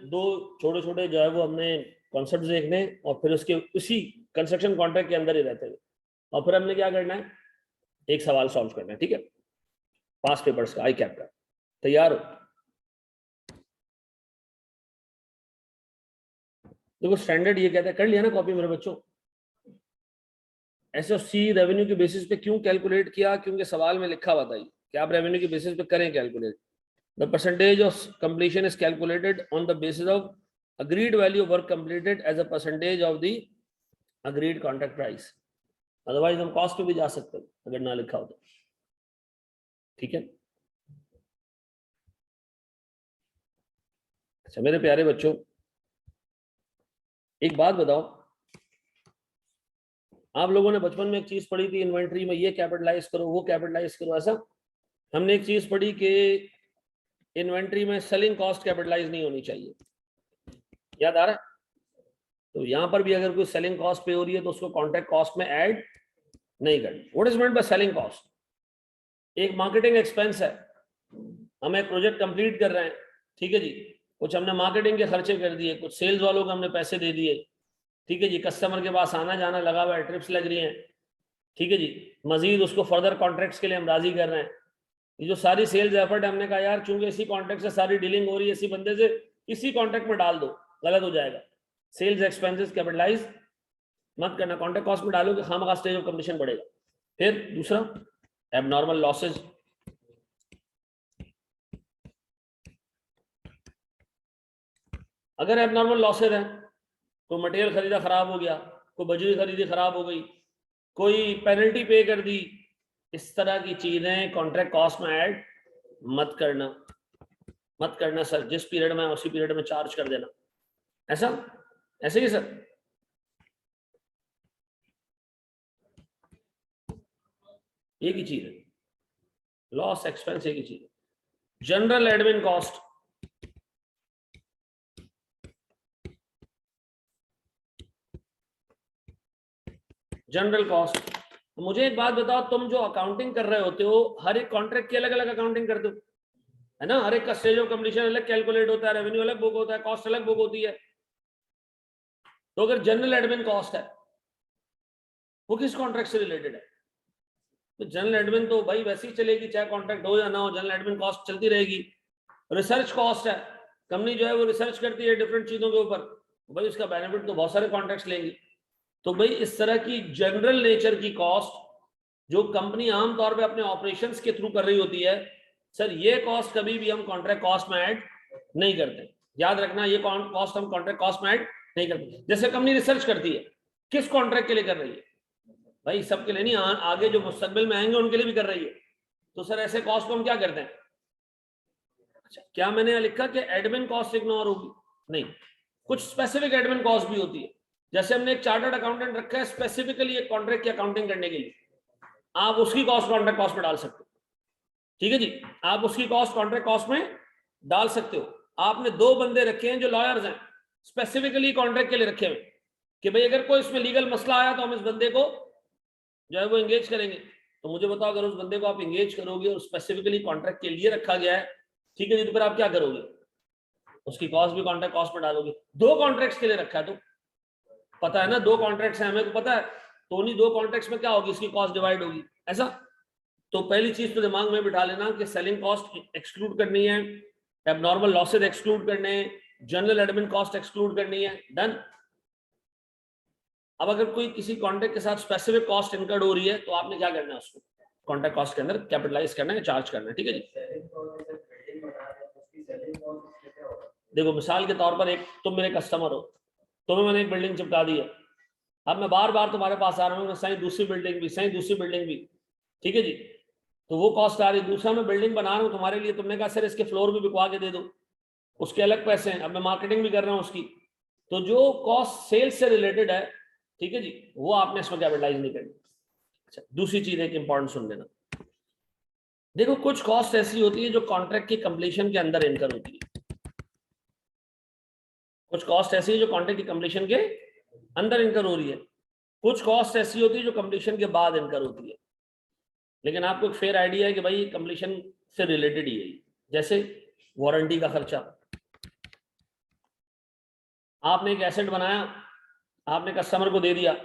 दो छोटे छोटे जो है वो हमने कॉन्सेप्ट देखने, और फिर उसके उसी कंस्ट्रक्शन कॉन्ट्रैक्ट के अंदर ही रहते हुए, और फिर हमने क्या करना है, एक सवाल सॉल्व करना है। ठीक है, पास पेपर्स का, आई कैप का। तैयार हो? देखो स्टैंडर्ड ये कहता है, कर लिया ना कॉपी मेरे बच्चों? SFC रेवेन्यू के बेसिस पे क्यों कैलकुलेट किया? क्योंकि सवाल में लिखा हुआ था कि आप रेवेन्यू के बेसिस पे करें calculate. The percentage of completion is calculated on the basis of agreed value of work completed as a percentage of the agreed contract price। Otherwise हम कॉस्ट पे भी जा सकते हैं अगर ना लिखा हो तो। ठीक है, अच्छा मेरे प्यारे बच्चों, एक बात बताओ, आप लोगों ने बचपन में एक चीज पढ़ी थी इन्वेंट्री में, ये कैपिटलाइज करो वो कैपिटलाइज करो, ऐसा? हमने एक चीज पढ़ी कि इन्वेंट्री में सेलिंग कॉस्ट कैपिटलाइज नहीं होनी चाहिए, याद आ रहा है? तो यहां पर भी अगर कोई सेलिंग कॉस्ट पे हो रही है तो उसको कॉन्ट्रैक्ट कॉस्ट में ऐड नहीं करना। What is meant by selling cost? एक मार्केटिंग एक्सपेंस है, हम एक प्रोजेक्ट कंप्लीट कर रहे हैं, ठीक है जी, कुछ हमने मार्केटिंग के खर्चे कर दिए, कुछ सेल्स वालों को हमने पैसे दे दिए, ठीक है जी, कस्टमर के पास आना जाना लगा हुआ है, ट्रिप्स लग रही हैं, ठीक है जी, मजीद उसको फर्दर कॉन्ट्रैक्ट्स के लिए हम राजी कर रहे हैं। ये जो सारी सेल्स एफर्ट हमने कहा यार चूंकि इसी कॉन्ट्रैक्ट से सारी डीलिंग हो रही है, इसी बंदे से, इसी कॉन्ट्रैक्ट में डाल दो, गलत हो जाएगा। सेल्स एक्सपेंसेस कैपिटलाइज मत करना, कॉन्ट्रैक्ट कॉस्ट में डालो कि खामखा स्टेज ऑफ कंप्लीशन बढ़ेगा। फिर दूसरा, एबनॉर्मल लॉसेज। अगर एबनॉर्मल लॉसेज है, कोई मटेरियल खरीदा खराब हो गया, कोई बजरी खरीदी खराब हो गई, कोई पेनल्टी पे कर दी, इस तरह की चीजें कॉन्ट्रैक्ट कॉस्ट में ऐड मत करना, मत करना सर। जिस पीरियड में उसी पीरियड में चार्ज कर देना, ऐसा ऐसे ही सर। एक ही चीज है, लॉस एक्सपेंस एक ही चीज है। General admin cost, general cost. मुझे एक बात बताओ, तुम जो अकाउंटिंग कर रहे होते हो, हर एक कॉन्ट्रैक्ट की अलग अलग अकाउंटिंग करते हो, है ना? हर एक का स्टेज ऑफ कंप्लीशन अलग कैलकुलेट होता है, रेवेन्यू अलग बुक होता है, कॉस्ट अलग बुक होती है। तो अगर जनरल एडमिन कॉस्ट है, वो किस कॉन्ट्रैक्ट से रिलेटेड है? तो जनरल एडमिन तो भाई वैसे ही चलेगी, चाहे कॉन्ट्रैक्ट हो या ना हो, जनरल एडमिन कॉस्ट चलती रहेगी। रिसर्च कॉस्ट है, कंपनी जो है वो रिसर्च करती है डिफरेंट चीजों के ऊपर, भाई उसका बेनिफिट तो बहुत सारे कॉन्ट्रैक्ट्स लेंगी। तो भाई इस तरह की जनरल नेचर की कॉस्ट जो कंपनी आमतौर पे अपने ऑपरेशंस के थ्रू कर रही होती है, सर ये कॉस्ट कभी भी हम कॉन्ट्रैक्ट कॉस्ट में ऐड नहीं करते। याद रखना, ये कॉस्ट हम कॉन्ट्रैक्ट कॉस्ट में ऐड नहीं करते। जैसे कंपनी रिसर्च करती है, किस कॉन्ट्रैक्ट के लिए कर रही है? भाई सबके लिए नहीं, आगे जो मुस्तकबिल में आएंगे उनके लिए भी कर रही है। तो सर ऐसे कॉस्ट को हम क्या करते हैं? अच्छा, क्या मैंने यहाँ लिखा कि एडमिन कॉस्ट इग्नोर होगी? नहीं, कुछ स्पेसिफिक एडमिन कॉस्ट भी होती है। जैसे हमने एक चार्टर्ड अकाउंटेंट रखा है स्पेसिफिकली एक कॉन्ट्रैक्ट की अकाउंटिंग करने के लिए, आप उसकी कॉस्ट कॉन्ट्रैक्ट कॉस्ट में डाल सकते हो। ठीक है जी, आप उसकी कॉस्ट कॉन्ट्रैक्ट कॉस्ट में डाल सकते हो। आपने 2 बंदे रखे हैं जो लॉयर्स हैं, स्पेसिफिकली कॉन्ट्रैक्ट के लिए रखे हुए कि भाई अगर कोई इसमें लीगल मसला आया तो हम इस बंदे को जो है वो एंगेज करेंगे। तो मुझे बताओ, अगर उस बंदे को आप एंगेज करोगे और स्पेसिफिकली कॉन्ट्रैक्ट के लिए रखा गया है, ठीक है जी, तो फिर आप क्या करोगे? उसकी कॉस्ट भी कॉन्ट्रैक्ट कॉस्ट में डालोगे। 2 कॉन्ट्रैक्ट्स के लिए रखा है तो पता है ना, 2 कॉन्ट्रैक्ट्स हैं, हमें को पता है, तो उन्हीं 2 कॉन्ट्रैक्ट्स में क्या होगी, इसकी कॉस्ट डिवाइड होगी, ऐसा। तो पहली चीज तो दिमाग में बिठा लेना कि सेलिंग कॉस्ट एक्सक्लूड करनी है, एबनॉर्मल लॉसेज एक्सक्लूड करने हैं, जनरल एडमिन कॉस्ट एक्सक्लूड करनी है, डन। अब अगर कोई किसी कॉन्ट्रैक्ट के साथ स्पेसिफिक कॉस्ट इनकर्ड हो रही है तो आपने क्या करना है, उसको कॉन्ट्रैक्ट कॉस्ट के अंदर कैपिटलाइज करना है, चार्ज करना है। ठीक है जी, देखो मिसाल के तौर पर एक तुम मेरे कस्टमर हो, तुम्हें मैंने एक बिल्डिंग चिपका दी है, अब मैं बार बार तुम्हारे पास आ रहा हूँ, सही दूसरी बिल्डिंग भी, सही दूसरी बिल्डिंग भी, ठीक है जी, तो वो कॉस्ट आ रही है। दूसरा मैं बिल्डिंग बना रहा हूँ तुम्हारे लिए, तुमने कहा सर इसके फ्लोर भी बिकवा के दे दो, उसके अलग पैसे हैं, अब मैं मार्केटिंग भी कर रहा हूँ उसकी, तो जो कॉस्ट सेल्स से रिलेटेड है, ठीक है जी, वो आपने इसमें कैपिटलाइज नहीं करनी। अच्छा, दूसरी चीज एक इंपॉर्टेंट सुन लेना, देखो कुछ कॉस्ट ऐसी होती है जो कॉन्ट्रैक्ट की कंप्लीशन के अंदर इनकर होती है, कुछ कॉस्ट ऐसी है जो कॉन्ट्रैक्ट की कंप्लीशन के अंदर इनकर हो रही है, कुछ कॉस्ट ऐसी होती है जो कंप्लीशन के बाद इनकर होती है। लेकिन आपको एक फेयर आइडिया है कि भाई कंप्लीशन से रिलेटेड ही है। जैसे वारंटी का खर्चा, आपने एक एसेट बनाया, आपने कस्टमर को दे दिया,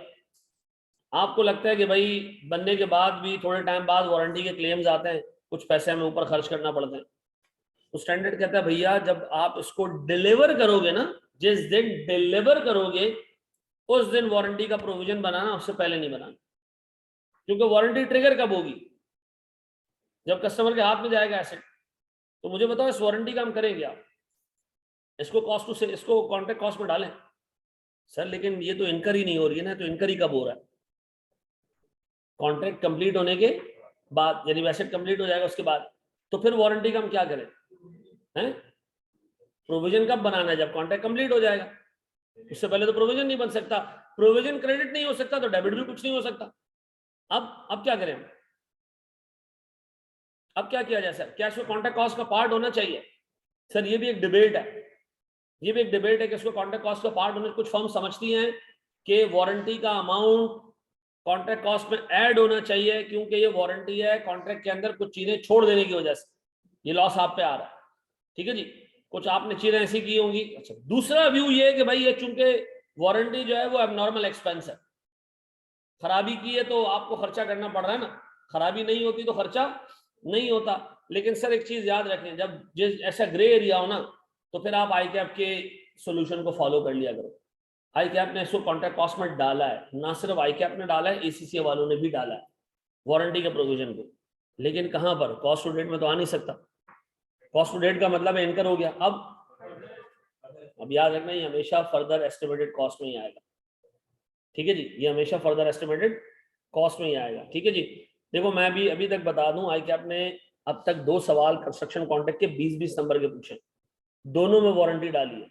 आपको लगता है कि भाई बनने के बाद भी थोड़े टाइम बाद वारंटी के क्लेम्स आते हैं, कुछ पैसे हमें ऊपर खर्च करना पड़ता है, तो स्टैंडर्ड कहता है भैया जब आप इसको डिलीवर करोगे ना, जिस दिन डिलीवर करोगे उस दिन वारंटी का प्रोविजन बनाना, उससे पहले नहीं बनाना। क्योंकि वारंटी ट्रिगर कब होगी? जब कस्टमर के हाथ में जाएगा एसेट। तो मुझे बताओ इस वारंटी का हम करेंगे, आप इसको कॉस्ट टू से इसको कॉन्ट्रैक्ट कॉस्ट में डालें? सर लेकिन ये तो इनकर ही नहीं हो रही है ना, तो इनकर ही कब हो रहा है? कॉन्ट्रैक्ट कंप्लीट होने के बाद, यानी एसेट कंप्लीट हो जाएगा उसके बाद। तो फिर वारंटी का हम क्या करें हैं? प्रोविजन कब बनाना है? जब कॉन्ट्रैक्ट कंप्लीट हो जाएगा, उससे पहले तो प्रोविजन नहीं बन सकता, प्रोविजन क्रेडिट नहीं हो सकता तो डेबिट भी कुछ नहीं हो सकता। अब क्या करें? अब क्या किया जाए सर? क्या इसको कॉन्ट्रैक्ट कॉस्ट का पार्ट होना चाहिए? सर ये भी एक डिबेट है, ये भी एक डिबेट है कि इसको कॉन्ट्रैक्ट कॉस्ट का पार्ट होने, कुछ फर्म समझती हैं कि वारंटी का अमाउंट कॉन्ट्रैक्ट कॉस्ट में ऐड होना चाहिए क्योंकि ये वारंटी है, कॉन्ट्रैक्ट के अंदर कुछ चीजें छोड़ देने की वजह से ये लॉस आप पे आ रहा है। ठीक है जी, कुछ आपने चीजें ऐसी की होंगी। अच्छा, दूसरा व्यू ये है कि भाई ये चूंकि वारंटी जो है वो एबनॉर्मल एक्सपेंस है, खराबी की है तो आपको खर्चा करना पड़ रहा है ना, खराबी नहीं होती तो खर्चा नहीं होता। लेकिन सर एक चीज याद रखें, जब जिस ऐसा ग्रे एरिया हो ना, तो फिर आप आई कैप के सोल्यूशन को फॉलो कर लिया करो। आई कैप ने इसको कॉन्ट्रैक्ट कॉस्ट में डाला है, ना सिर्फ आई कैप ने डाला है, एसीसी वालों ने भी डाला है वारंटी के प्रोविजन को, लेकिन कहां पर? कॉस्ट टू डेट में तो आ नहीं सकता। कॉस्ट टू डेट का मतलब है इनकर हो गया। अब याद रखना, ये हमेशा फर्दर एस्टिमेटेड कॉस्ट में ही आएगा। ठीक है जी, ये हमेशा फर्दर एस्टिमेटेड कॉस्ट में ही आएगा। ठीक है जी, देखो मैं भी अभी तक बता दूं, आई कैप ने अब तक 2 सवाल कंस्ट्रक्शन कॉन्ट्रैक्ट के 20-20 नंबर के पूछे, दोनों में वारंटी डाली है,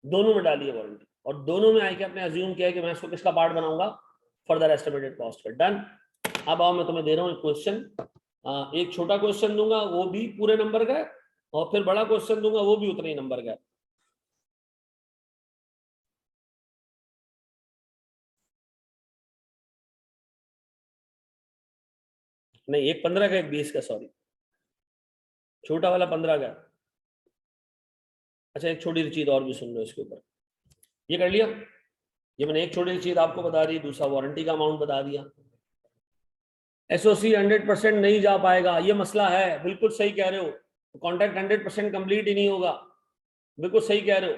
दोनों में डाली है वारंटी, और दोनों में आई कैप ने अज्यूम किया है कि मैं इसको किसका पार्ट बनाऊंगा? फर्दर एस्टिमेटेड कॉस्ट का। डन। अब आओ मैं तुम्हें दे रहा हूँ एक क्वेश्चन, एक छोटा क्वेश्चन दूंगा वो भी पूरे नंबर का है, और फिर बड़ा क्वेश्चन दूंगा वो भी उतने ही नंबर का है। नहीं, एक 15 का, एक 20 का, सॉरी, छोटा वाला 15 का। अच्छा, एक छोटी सी चीज और भी सुन लो इसके ऊपर, ये कर लिया, ये मैंने एक छोटी सी चीज आपको बता दी, दूसरा वारंटी का अमाउंट बता दिया। एसओसी 100% नहीं जा पाएगा, ये मसला है, बिल्कुल सही कह रहे हो, कॉन्ट्रैक्ट 100% कंप्लीट ही नहीं होगा, बिल्कुल सही कह रहे हो,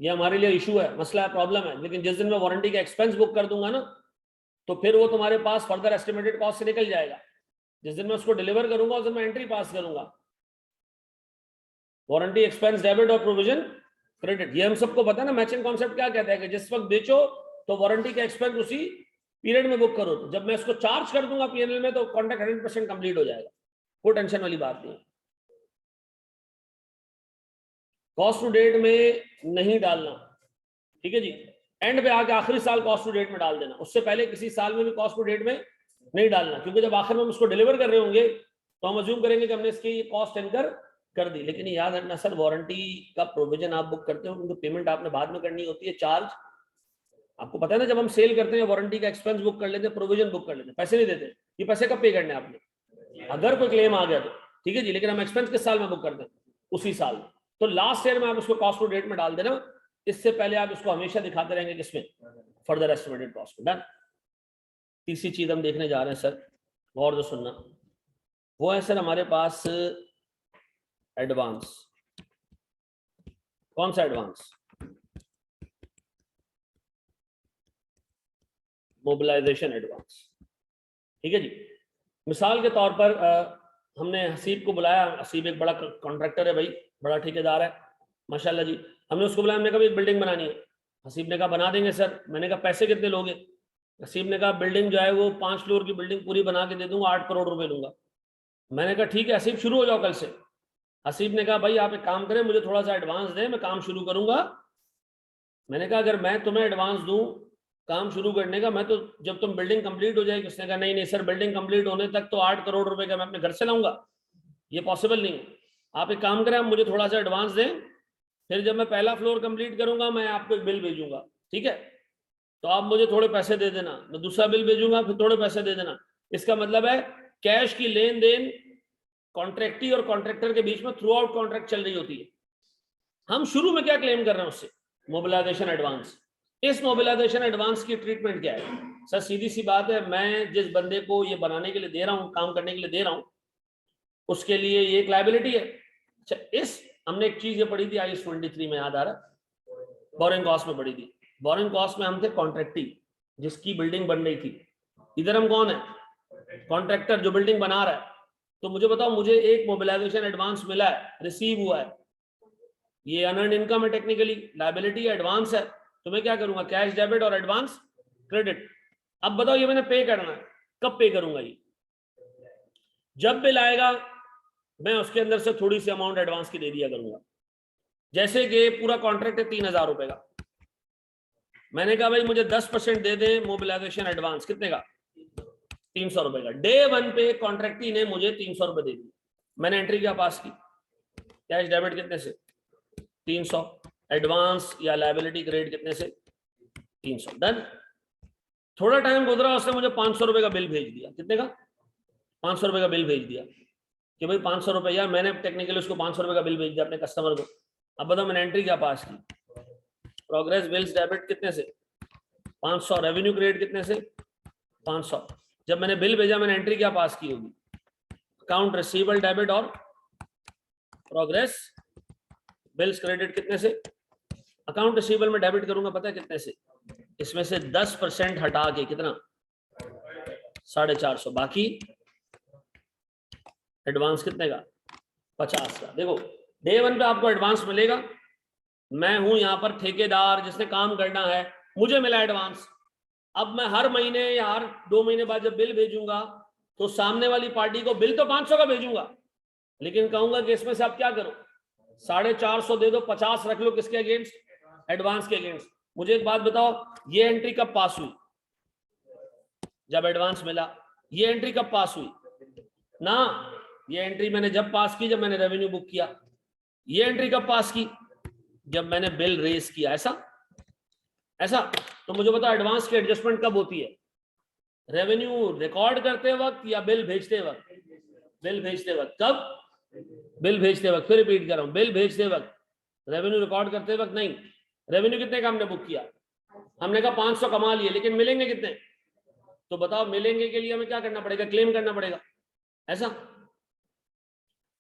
ये हमारे लिए इशू है, मसला है, प्रॉब्लम है। लेकिन जिस दिन मैं वारंटी का एक्सपेंस बुक कर दूंगा ना, तो फिर वो तुम्हारे पास फर्दर एस्टिमेटेड कॉस्ट से निकल जाएगा। जिस दिन मैं उसको डिलीवर करूंगा उस दिन मैं एंट्री पास करूंगा, वारंटी एक्सपेंस डेबिट और प्रोविजन क्रेडिट। ये हम सबको पता है ना, मैचिंग कॉन्सेप्ट क्या कहता है कि जिस वक्त बेचो तो वारंटी का एक्सपेंस उसी पीरियड में बुक करो, तो जब मैं इसको चार्ज कर दूंगा पीएनएल में तो कॉन्ट्रैक्ट 100% कंप्लीट हो जाएगा, कोई टेंशन वाली बात नहीं। कॉस्ट टू डेट में नहीं डालना, ठीक है जी, एंड पे आके आखिरी साल कॉस्ट टू डेट में डाल देना, उससे पहले किसी साल में भी कॉस्ट टू डेट में नहीं डालना, क्योंकि जब आखिर में हम उसको डिलीवर कर रहे होंगे तो हम अज्यूम करेंगे कि हमने इसकी ये कॉस्ट इनकर कर दी। लेकिन याद रखना सर, वारंटी का प्रोविजन आप बुक करते हो क्योंकि पेमेंट आपने बाद में करनी होती है, चार्ज आपको पता है ना, जब हम सेल करते हैं वारंटी का एक्सपेंस बुक कर लेते हैं, प्रोविजन बुक कर लेते हैं, पैसे नहीं देते, ये पैसे कब पे करने आपने, अगर कोई क्लेम आ गया तो, ठीक है जी, लेकिन हम एक्सपेंस किस साल में बुक करते हैं, उसी साल में। तो लास्ट ईयर में आप उसको कॉस्ट टू डेट में डाल देना, इससे पहले आप इसको हमेशा दिखाते रहेंगे किसमें, फर्दर एस्टिमेटेड कॉस्ट। डन। तीसरी चीज हम देखने जा रहे हैं सर, गौर से सुनना, वो है सर हमारे पास एडवांस। कौन सा एडवांस? मोबिलाइजेशन एडवांस, ठीक है जी। मिसाल के तौर पर हमने हसीब को बुलाया, हसीब एक बड़ा कॉन्ट्रैक्टर है भाई, बड़ा ठेकेदार है माशाल्लाह जी, हमने उसको बुलाया, हमने कहा एक बिल्डिंग बनानी है, हसीब ने कहा बना देंगे सर। मैंने कहा पैसे कितने लोगे? हसीब ने कहा बिल्डिंग जो है वो 5 फ्लोर की बिल्डिंग पूरी बना के दे दूंगा, 8 करोड़ रुपए लूंगा। मैंने कहा ठीक है हसीब, शुरू हो जाओ कल से। हसीब ने कहा भाई आप एक काम करें, मुझे थोड़ा सा एडवांस दें, मैं काम शुरू करूंगा। मैंने कहा अगर मैं तुम्हें एडवांस दूं काम शुरू करने का, मैं तो जब तुम बिल्डिंग कंप्लीट हो जाएगी। उसने कहा नहीं नहीं सर, बिल्डिंग कंप्लीट होने तक तो 8 करोड़ रुपए का मैं अपने घर से लाऊंगा, ये पॉसिबल नहीं है। आप एक काम करें, आप मुझे थोड़ा सा एडवांस दें, फिर जब मैं पहला फ्लोर कंप्लीट करूंगा मैं आपको एक बिल भेजूंगा, ठीक है, तो आप मुझे थोड़े पैसे दे देना, मैं दूसरा बिल भेजूंगा, फिर थोड़े पैसे दे देना। इसका मतलब है कैश की लेन देन कॉन्ट्रैक्टी और कॉन्ट्रैक्टर के बीच में थ्रू आउट कॉन्ट्रैक्ट चल रही होती है। हम शुरू में क्या क्लेम कर रहे हैं उससे? Mobilisation advance. इस मोबिलाइजेशन एडवांस की ट्रीटमेंट क्या है सर? सीधी सी बात है, मैं जिस बंदे को ये बनाने के लिए दे रहा हूँ, काम करने के लिए दे रहा हूँ, उसके लिए ये एक लायबिलिटी है। अच्छा, इस हमने एक चीज ये पढ़ी थी IAS 23 में, याद आ रहा है, बोरिंग कॉस्ट में पढ़ी थी। बोरिंग कॉस्ट में हम थे कॉन्ट्रैक्टी, जिसकी बिल्डिंग बन रही थी। इधर हम कौन है? कॉन्ट्रैक्टर जो बिल्डिंग बना रहा है। तो मुझे बताओ, मुझे एक मोबिलाइजेशन एडवांस मिला है, रिसीव हुआ है, ये अनअर्न्ड इनकम है, टेक्निकली लायबिलिटी है, एडवांस है, तो मैं क्या करूंगा? कैश डेबिट और एडवांस क्रेडिट। अब बताओ ये मैंने पे करना है, कब पे करूंगा? ये जब बिल आएगा मैं उसके अंदर से थोड़ी सी अमाउंट एडवांस की दे दिया करूंगा। जैसे कि पूरा कॉन्ट्रैक्ट है 3,000 रुपए का, मैंने कहा भाई मुझे 10% दे दें मोबिलाइजेशन एडवांस, कितने का? 300 रुपए का। डे 1 पे कॉन्ट्रैक्टी ने मुझे 300 रुपए दे दिए, मैंने एंट्री क्या पास की? कैश डेबिट कितने से? 300, एडवांस या लायबिलिटी क्रेडिट कितने से? 300। डन। थोड़ा टाइम गुजरा, उसने मुझे 500 रुपए का बिल भेज दिया। कितने का? 500 रुपए का बिल भेज दिया कि भाई 500 रुपए, यार मैंने टेक्निकली उसको 500 रुपए का बिल भेज दिया अपने कस्टमर को। अब बताओ मैंने एंट्री क्या पास की? प्रोग्रेस बिल्स डेबिट कितने से? 500। रेवेन्यू क्रेडिट कितने से? 500। जब मैंने बिल भेजा मैंने एंट्री क्या पास की होगी? अकाउंट रिसीवेबल डेबिट और प्रोग्रेस बिल्स क्रेडिट कितने से? अकाउंट रिसीवेबल में डेबिट करूंगा पता है कितने से? इसमें से 10% हटा के कितना? 450। बाकी एडवांस कितने का? 50 का। देखो डे 1 पे आपको एडवांस मिलेगा, मैं हूं यहां पर ठेकेदार जिसने काम करना है, मुझे मिला एडवांस। अब मैं हर महीने या हर 2 महीने बाद जब बिल भेजूंगा तो सामने वाली पार्टी को बिल तो 500 का भेजूंगा, लेकिन कहूंगा कि इसमें से आप क्या करो, 450 दे दो, 50 रख लो, किसके अगेंस्ट? एडवांस के अगेंस्ट। मुझे एक बात बताओ, ये एंट्री कब पास हुई? जब एडवांस मिला। ये एंट्री कब पास हुई? ना, ये एंट्री मैंने जब पास की जब मैंने रेवेन्यू बुक किया। ये एंट्री कब पास की? जब मैंने बिल रेज किया। ऐसा ऐसा तो मुझे बताओ एडवांस की एडजस्टमेंट कब होती है? रेवेन्यू रिकॉर्ड करते वक्त या बिल भेजते वक्त? बिल भेजते वक्त। कब? बिल भेजते वक्त। फिर रिपीट कर रहा हूं, बिल भेजते वक्त, रेवेन्यू रिकॉर्ड करते वक्त नहीं। रेवेन्यू कितने का हमने बुक किया? हमने कहा 500 कमा लिए, लेकिन मिलेंगे कितने? तो बताओ मिलेंगे के लिए हमें क्या करना पड़ेगा? क्लेम करना पड़ेगा। ऐसा।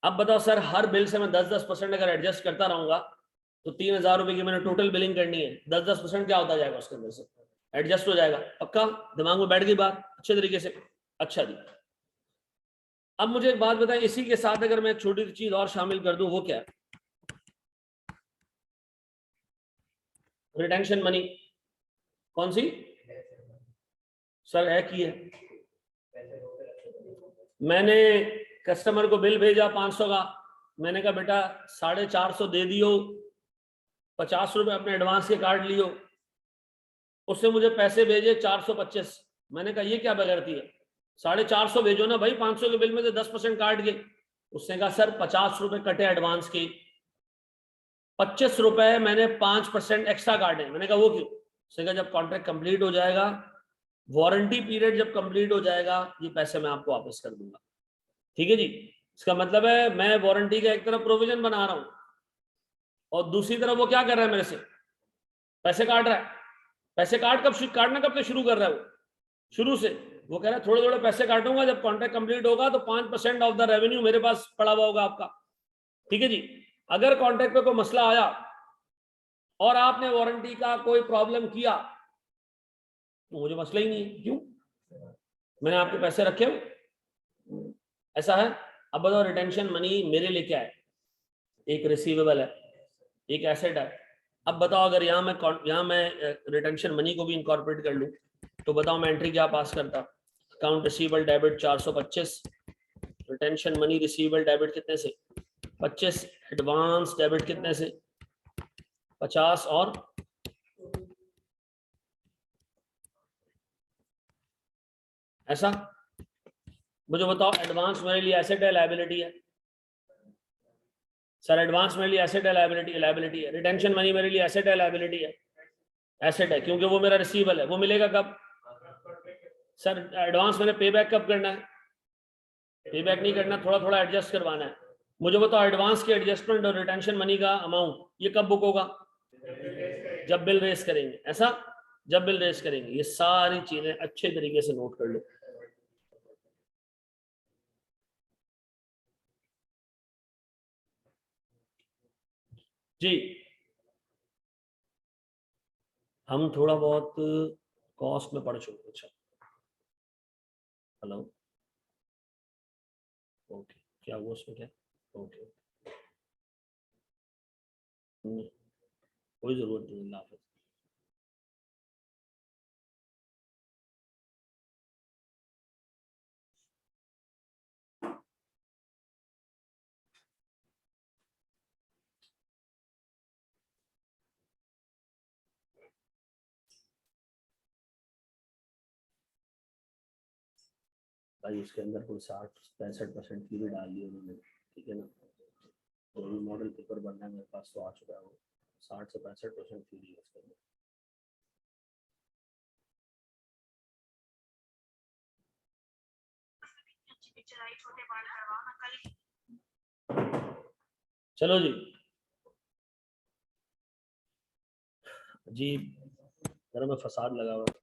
अब बताओ सर, हर बिल से मैं 10% अगर एडजस्ट करता रहूंगा तो 3,000 रुपए की मैंने टोटल बिलिंग करनी है, 10% क्या होता जाएगा उसके अंदर से? एडजस्ट हो जाएगा। पक्का दिमाग में बैठ गई बात अच्छे तरीके से? अच्छा जी। अब मुझे एक बात बताएं, इसी के साथ अगर मैं एक छोटी सी चीज और शामिल कर दूं, वो क्या है? Retention money. कौन सी? सर है कि है, मैंने कस्टमर को बिल भेजा 500 का, मैंने कहा बेटा 450 दे दियो, 50 रुपए अपने एडवांस के काट लियो, उसने मुझे पैसे भेजे 425। मैंने कहा ये क्या बगैरती है, 450 भेजो ना भाई, 500 के बिल में से 10% काट के। उसने कहा सर 50 रुपए कटे एडवांस के, 25 रुपए मैंने 5% एक्स्ट्रा काटे। मैंने कहा वो क्यों? उसने कहा जब कॉन्ट्रैक्ट कंप्लीट हो जाएगा, वारंटी पीरियड जब कंप्लीट हो जाएगा, ये पैसे मैं आपको वापस कर दूंगा। ठीक है जी, इसका मतलब है मैं वारंटी का एक तरफ प्रोविजन बना रहा हूं और दूसरी तरफ वो क्या कर रहा है, मेरे से पैसे काट रहा है। पैसे काटना कब से शुरू कर रहा है वो? शुरू से। वो कह रहा है थोड़े थोड़े पैसे काटूंगा, जब कॉन्ट्रैक्ट कंप्लीट होगा तो 5% ऑफ द रेवेन्यू मेरे पास पड़ा हुआ होगा आपका। ठीक है जी, अगर कॉन्ट्रैक्ट पे कोई मसला आया और आपने वारंटी का कोई प्रॉब्लम किया तो मुझे मसला ही नहीं है, क्यों? मैंने आपके पैसे रखे हो, ऐसा है। अब बताओ रिटेंशन मनी मेरे लिए क्या है? एक रिसीवेबल है, एक एसेट है। अब बताओ अगर यहाँ मैं रिटेंशन मनी को भी इनकॉर्पोरेट कर लूं तो बताओ मैं एंट्री क्या पास करता? Account receivable debit 425, retention money receivable debit कितने से? 25, एडवांस डेबिट कितने से? 50 और ऐसा। मुझे बताओ एडवांस मेरे लिए एसेट है लायबिलिटी है? सर एडवांस मेरे लिए एसेट है लायबिलिटी है? लायबिलिटी है। रिटेंशन मनी मेरे लिए एसेट है लायबिलिटी है? एसेट है, क्योंकि वो मेरा रिसीवेबल है। वो मिलेगा कब? सर एडवांस मैंने पे बैक कब करना है? पे बैक नहीं करना, थोड़ा थोड़ा एडजस्ट करवाना है। मुझे बताओ एडवांस के एडजस्टमेंट और रिटेंशन मनी का अमाउंट ये कब बुक होगा? जब बिल रेस करेंगे। ऐसा, जब बिल रेस करेंगे। ये सारी चीजें अच्छे तरीके से नोट कर लो। जी, हम थोड़ा बहुत कॉस्ट में पढ़ चुके। अच्छा, हेलो, ओके, क्या हुआ उसमें? क्या? ओके, कोई जरूरत नहीं। अल्लाह हाफिज़। भाई इसके अंदर कोई 60-65% फी भी डाल दी उन्होंने, ठीक है ना? तो मॉडल पेपर बनना है मेरे पास तो आ चुका है वो, 60 से 65% फी दी है उसके अंदर। चलो जी, जी घर में फसाद लगा हुआ है।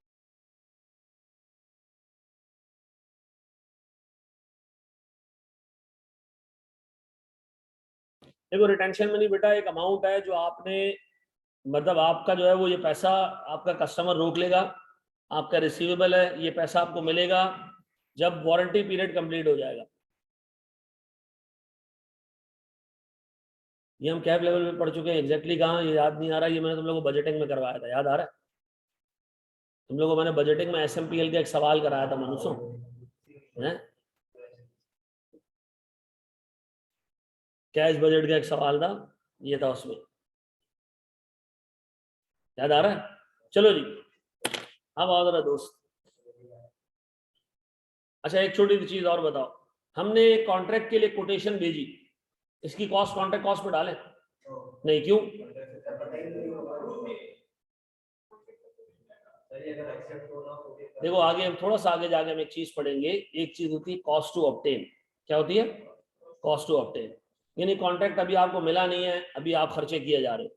देखो रिटेंशन मनी बेटा एक अमाउंट है जो आपने, मतलब आपका जो है वो ये पैसा आपका कस्टमर रोक लेगा, आपका रिसीवेबल है, ये पैसा आपको मिलेगा जब वारंटी पीरियड कंप्लीट हो जाएगा। ये हम कैब लेवल में पढ़ चुके हैं, एग्जैक्टली कहाँ ये याद नहीं आ रहा। ये मैंने तुम लोगों को बजटिंग में करवाया था, याद आ रहा है? तुम लोगों को मैंने बजटिंग में एसएमपीएल का एक सवाल कराया था मनुष्यों है, कैश बजट का एक सवाल था, ये था उसमें, याद आ रहा है? चलो जी, अब आओ जरा दोस्त। अच्छा एक छोटी सी चीज और बताओ, हमने कॉन्ट्रैक्ट के लिए कोटेशन भेजी, इसकी कॉस्ट कॉन्ट्रैक्ट कॉस्ट में डालें? नहीं, क्यों? देखो आगे हम थोड़ा सा आगे जाके हम एक चीज पढ़ेंगे, एक चीज होती है कॉस्ट टू ऑब्टेन। क्या होती है? कॉस्ट टू ऑब्टेन, यानी कॉन्ट्रैक्ट अभी आपको मिला नहीं है, अभी आप खर्चे किए जा रहे हो।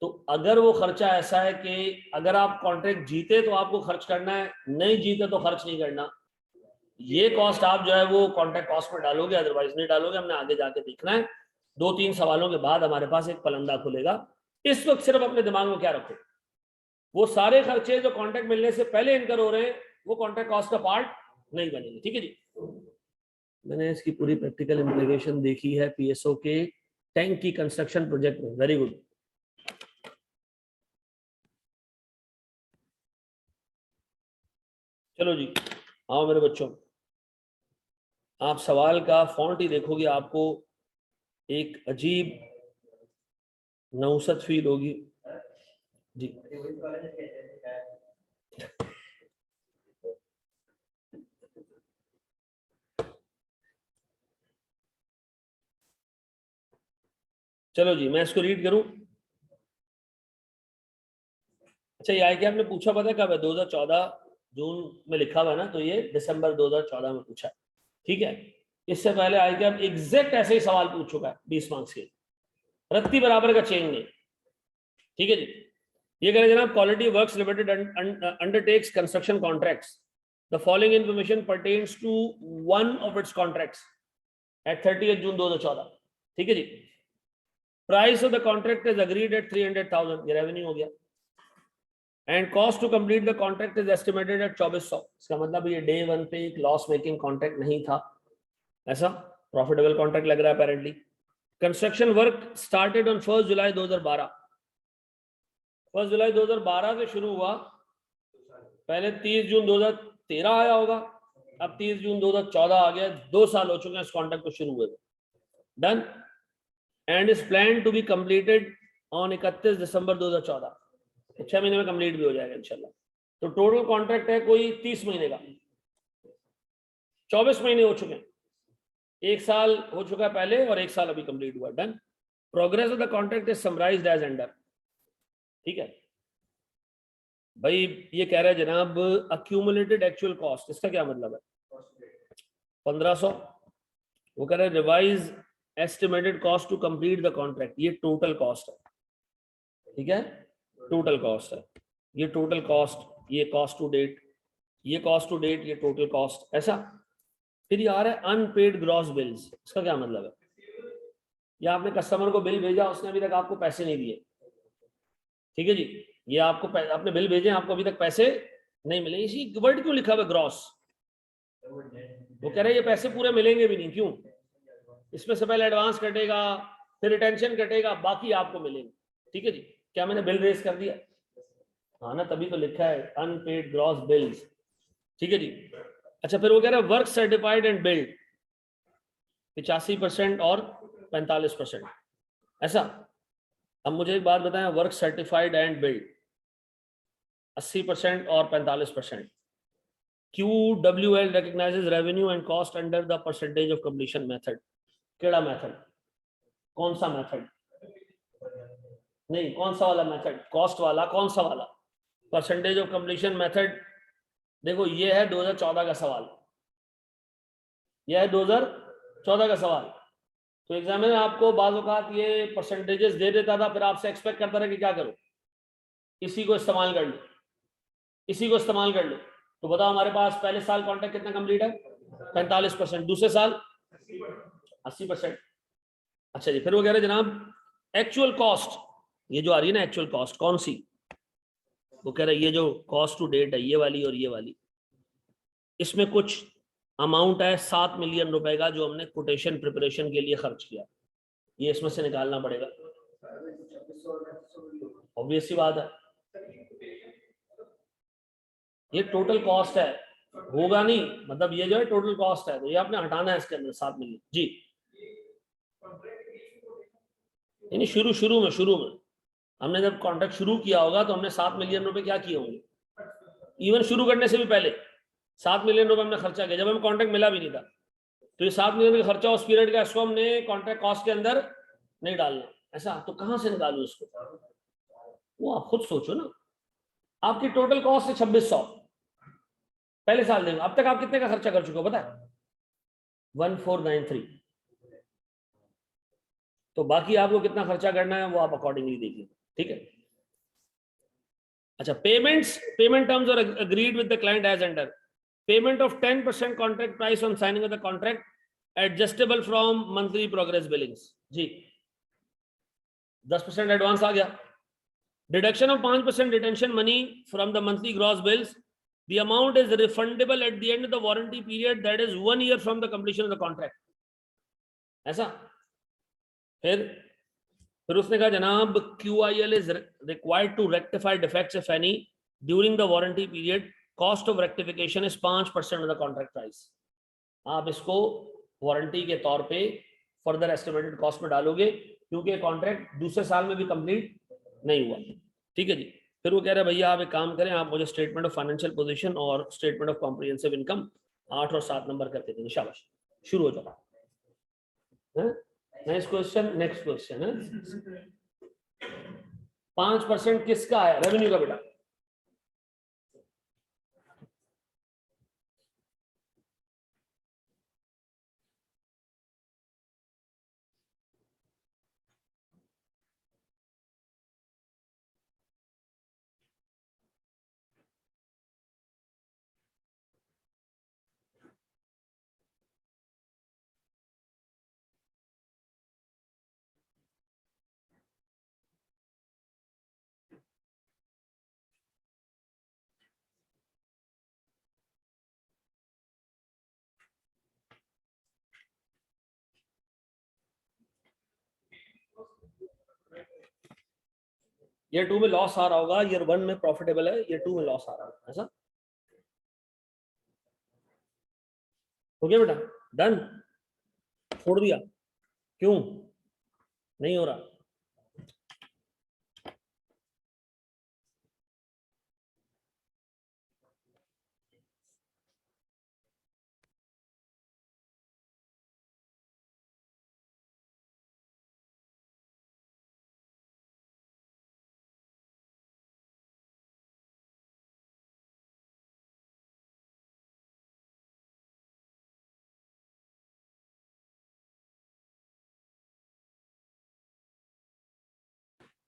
तो अगर वो खर्चा ऐसा है कि अगर आप कॉन्ट्रैक्ट जीते तो आपको खर्च करना है, नहीं जीते तो खर्च नहीं करना, ये कॉस्ट आप जो है वो कॉन्ट्रैक्ट कॉस्ट में डालोगे, अदरवाइज नहीं डालोगे। हमने आगे जाके देखना है, 2-3 सवालों के बाद हमारे पास एक पलंदा खुलेगा। इस वक्त सिर्फ अपने दिमाग में क्या रखो, वो सारे खर्चे जो कॉन्ट्रैक्ट मिलने से पहले इनकर हो रहे हैं वो कॉन्ट्रैक्ट कॉस्ट का पार्ट नहीं बनेंगे। ठीक है जी, मैंने इसकी पूरी प्रैक्टिकल इम्प्लीकेशन देखी है पीएसओ के टैंक की कंस्ट्रक्शन प्रोजेक्ट में। Very good. चलो जी, आओ मेरे बच्चों, आप सवाल का फॉन्ट ही देखोगे, आपको एक अजीब नौसत फील होगी जी। चलो जी, मैं इसको रीड करूं। अच्छा, ये क्या आपने पूछा पता है कब है? 2014 जून में लिखा हुआ है ना, तो ये दिसंबर 2014 में पूछा है, ठीक है। इससे पहले आई क्या एग्जैक्ट ऐसे ही सवाल पूछ चुका है 20 मार्क्स के, रत्ती बराबर का चेंज नहीं, ठीक है जी। ये कह रहे जनाब, quality works limited undertakes construction contracts, the following information pertains to one of its contracts at 30 June 2014, ठीक है जी। Price of the contract is agreed at 300,000, ये रेवेन्यू हो गया। And cost to complete the contract is estimated at 2400, इसका मतलब ये day one पे एक लॉस मेकिंग कॉन्ट्रैक्ट नहीं था, ऐसा प्रॉफिटेबल कॉन्ट्रैक्ट लग रहा है apparently. Construction work started on 1 जुलाई 2012, 1 जुलाई 2012 से शुरू हुआ, पहले 30 जून 2013 आया होगा, अब 30 जून 2014 आ गया, 2 साल हो चुके हैं इस कॉन्ट्रैक्ट को शुरू हुए। Done and is plan to be completed on 31 December 2014, 6 महीने में कंप्लीट भी हो जाएगा इंशाल्लाह। तो टोटल कॉन्ट्रैक्ट है कोई 30 महीने का, 24 महीने हो चुके हैं, 1 साल हो चुका है पहले और 1 साल अभी कंप्लीट हुआ। Done. Progress of the contract is summarised as under, ठीक है भाई। ये कह रहा है जनाब अक्यूमुलेटेड एक्चुअल कॉस्ट, इसका क्या मतलब है? 1500। वो कह रहा है revise estimated cost to complete the contract, ये टोटल कॉस्ट है, ठीक है, टोटल कॉस्ट है, ये टोटल कॉस्ट, ये कॉस्ट टू डेट, ये कॉस्ट टू डेट, ये टोटल कॉस्ट, ऐसा। फिर ये आ रहा है अनपेड ग्रॉस बिल्स, इसका क्या मतलब है? या आपने कस्टमर को बिल भेजा, उसने अभी तक आपको पैसे नहीं दिए, ठीक है जी, ये आपको आपने बिल भेजे, आपको अभी तक पैसे नहीं मिले, इसी वर्ड क्यों लिखा हुआ ग्रॉस? वो कह रहे ये पैसे पूरे मिलेंगे भी नहीं, क्यों? इसमें से पहले एडवांस कटेगा, फिर रिटेंशन कटेगा, बाकी आपको मिलेंगे, ठीक है जी। क्या मैंने बिल रेज कर दिया? हाँ ना, तभी तो लिखा है अनपेड ग्रॉस बिल्स, ठीक है जी। अच्छा, फिर वो कह रहा है वर्क सर्टिफाइड एंड बिल्ड 85% और 45%, ऐसा। अब मुझे एक बात बताएं, वर्क सर्टिफाइड एंड बिल्ड 80% और 45%, QWL recognizes revenue and cost under the percentage of completion method, केड़ा मेथड? कौन सा मेथड? नहीं, कौन सा वाला मेथड? कॉस्ट वाला, कौन सा वाला? Percentage of completion method. देखो ये है 2014 का सवाल, यह है 2014 का सवाल। तो एग्जामिनर आपको बाज़ औक़ात ये परसेंटेजेस दे देता था, फिर आपसे एक्सपेक्ट करता था कि क्या करो, इसी को इस्तेमाल कर लो, इसी को इस्तेमाल कर लो। तो बताओ हमारे पास पहले साल कॉन्ट्रैक्ट कितना कंप्लीट है? 45%, दूसरे साल 80%। अच्छा जी, फिर वो कह रहे जनाब एक्चुअल कॉस्ट, ये जो आ रही है ना एक्चुअल कॉस्ट, कौन सी? वो कह रहे ये जो कॉस्ट टू डेट है, ये वाली और ये वाली, इसमें कुछ अमाउंट है 7 मिलियन रुपए का जो हमने कोटेशन प्रिपरेशन के लिए खर्च किया, ये इसमें से निकालना पड़ेगा, ऑब्वियस सी बात है। ये टोटल कॉस्ट है, होगा नहीं, मतलब ये जो है टोटल कॉस्ट है, तो ये आपने हटाना है इसके अंदर 7 मिलियन जी। यानी शुरू में हमने जब कॉन्ट्रैक्ट शुरू किया होगा तो हमने 7 मिलियन रुपए क्या किए होंगे, इवन शुरू करने से भी पहले 7 मिलियन रुपए हमने खर्चा किया, जब हमें कॉन्ट्रैक्ट मिला भी नहीं था। तो ये 7 मिलियन का खर्चा उस पीरियड का, इसको हमने कॉन्ट्रैक्ट कॉस्ट के अंदर नहीं डालना, ऐसा। तो कहां से निकालू इसको? वो आप खुद सोचो ना। आपकी टोटल कॉस्ट है 2600 पहले साल देंगे, अब तक आप कितने का खर्चा कर चुके हो पता है? 1493। तो बाकी आपको कितना खर्चा करना है वो आप अकॉर्डिंगली देखिए, ठीक है। अच्छा, payment terms are agreed with the client as under, payment of 10% contract price on signing of the contract adjustable from monthly progress billings जी। 10% एडवांस आ गया, deduction of 5% retention money from the monthly gross bills, the amount is refundable at the end of the warranty period, that is 1 year from the completion of the contract, ऐसा। फिर उसने कहा जनाब QIL is required to rectify defects if any during the warranty period cost of rectification is 5% of the contract price. आप इसको warranty के तौर पे फर्दर एस्टिमेटेड कॉस्ट में डालोगे, क्योंकि कॉन्ट्रैक्ट दूसरे साल में भी कंप्लीट नहीं हुआ। ठीक है जी। फिर वो कह रहे हैं भैया आप एक काम करें, आप मुझे स्टेटमेंट ऑफ फाइनेंशियल पोजीशन और स्टेटमेंट ऑफ कॉम्प्रिहेंसिव इनकम 8 और 7 नंबर करके देंगे। शाबाश, शुरू हो जाओ। नेक्स्ट क्वेश्चन, नेक्स्ट क्वेश्चन है 5% किसका है? रेवेन्यू का बेटा। ईयर 2 में लॉस आ रहा होगा, ईयर 1 में प्रॉफिटेबल है, ईयर 2 में लॉस आ रहा होगा, ऐसा हो गया बेटा? डन? छोड़ दिया? क्यों नहीं हो रहा?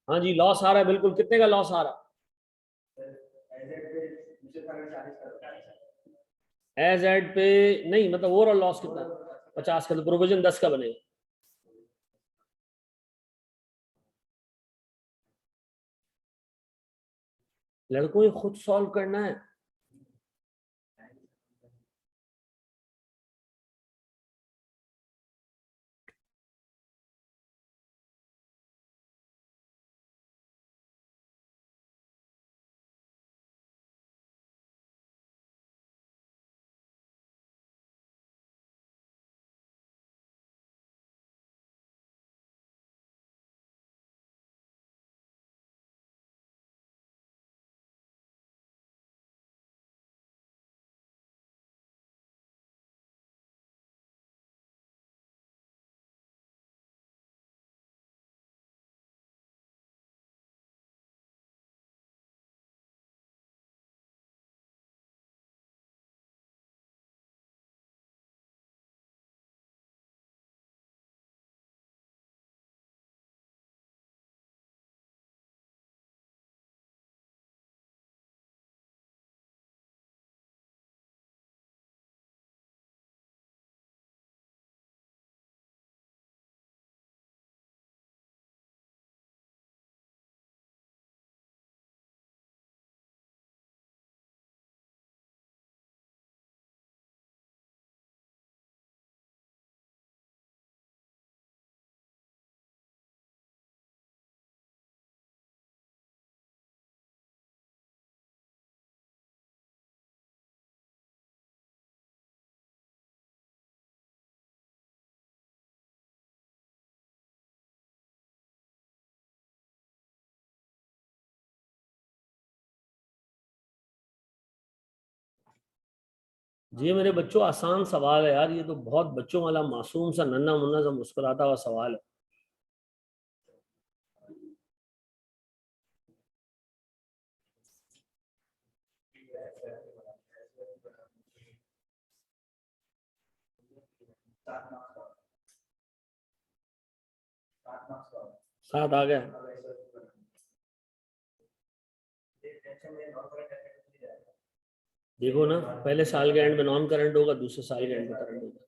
हाँ जी, लॉस आ रहा है बिल्कुल। कितने का लॉस आ रहा? एज एड पे नहीं, मतलब ओवरऑल लॉस कितना? 50 का। तो प्रोविजन 10 का बनेगा। लड़कों ये खुद सॉल्व करना है। जी मेरे बच्चों, आसान सवाल है यार, ये तो बहुत बच्चों वाला मासूम सा नन्ना मुन्ना सा मुस्कुराता हुआ सवाल है। साथ आ गया। देखो ना, पहले साल के एंड में नॉन करंट होगा, दूसरे साल के एंड में करंट होगा।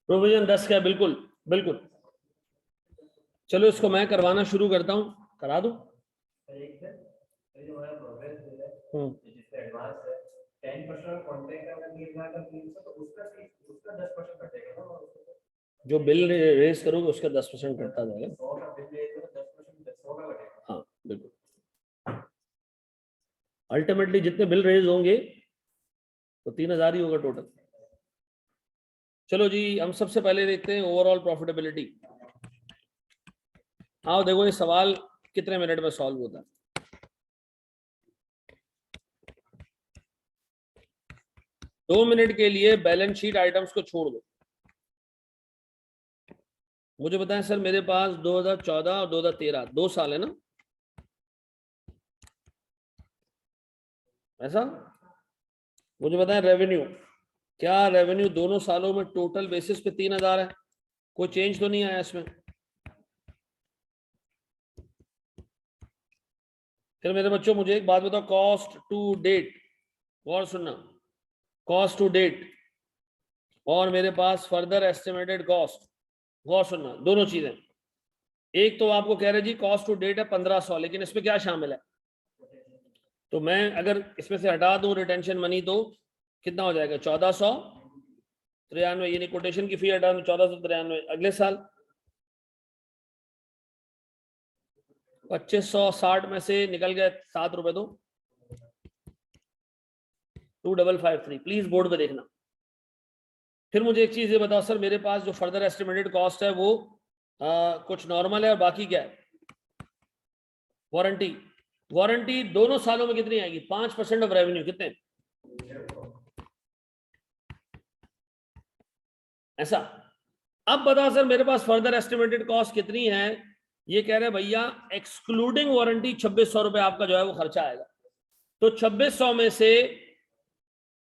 प्रोविजन 10 का, बिल्कुल बिल्कुल। चलो इसको मैं करवाना शुरू करता हूँ, करा दूं। जो बिल रेज करोगे उसका 10% कटता जाएगा। हाँ बिल्कुल, अल्टीमेटली जितने बिल रेज होंगे तो 3000 ही होगा टोटल। चलो जी, हम सबसे पहले देखते हैं ओवरऑल प्रॉफिटेबिलिटी। आओ देखो ये सवाल कितने मिनट में सॉल्व होता है। दो मिनट के लिए बैलेंस शीट आइटम्स को छोड़ दो। मुझे बताएं सर, मेरे पास 2014 और 2013 2 साल है ना, ऐसा? मुझे बताएं रेवेन्यू, क्या रेवेन्यू दोनों सालों में टोटल बेसिस पे 3000 है? कोई चेंज तो नहीं आया इसमें? फिर मेरे बच्चों मुझे एक बात बताओ, कॉस्ट टू डेट, और सुनना, कॉस्ट टू डेट और मेरे पास फर्दर एस्टिमेटेड कॉस्ट, गौर सुनना, दोनों चीजें। एक तो आपको कह रहे जी कॉस्ट टू डेट है 1500, लेकिन इसमें क्या शामिल है? तो मैं अगर इसमें से हटा दूं रिटेंशन मनी तो कितना हो जाएगा? 1493, यानी कोटेशन की फी हटा दूं 1493। अगले साल 2560 में से निकल गए 7 रुपए, तो 2553। प्लीज बोर्ड पे देखना। फिर मुझे एक चीज ये बताओ सर, मेरे पास जो फर्दर एस्टिमेटेड कॉस्ट है वो कुछ नॉर्मल है और बाकी क्या है? वारंटी। वारंटी दोनों सालों में कितनी आएगी? 5% ऑफ रेवेन्यू, कितने? ऐसा। अब बताओ सर, मेरे पास फर्दर एस्टिमेटेड कॉस्ट कितनी है? ये कह रहे भैया एक्सक्लूडिंग वारंटी 2600 रुपए आपका जो है वो खर्चा आएगा। तो 2600 में से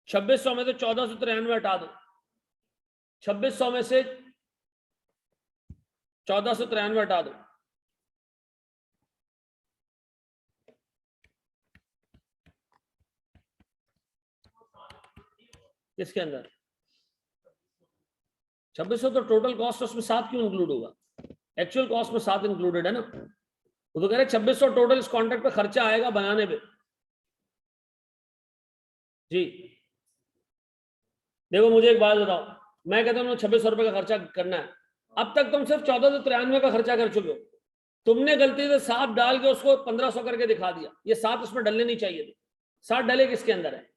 1493 हटा दो। 2600 में से 1493 हटा दो। किसके अंदर? 2600 तो टोटल कॉस्ट उसमें 7 क्यों इंक्लूड होगा? एक्चुअल कॉस्ट में 7 इंक्लूडेड है ना। वो तो कह रहे 2600 टोटल इस कॉन्ट्रैक्ट पे खर्चा आएगा बनाने पे। जी देखो, मुझे एक बात बताओ, मैं कहता हूँ 2600 रुपए का खर्चा करना है, अब तक तुम सिर्फ 1493 का खर्चा कर चुके हो। तुमने गलती से 7 डाल के उसको 1500 करके दिखा दिया। ये 7 उसमें डलने नहीं चाहिए थे। 7 डले किसके अंदर है?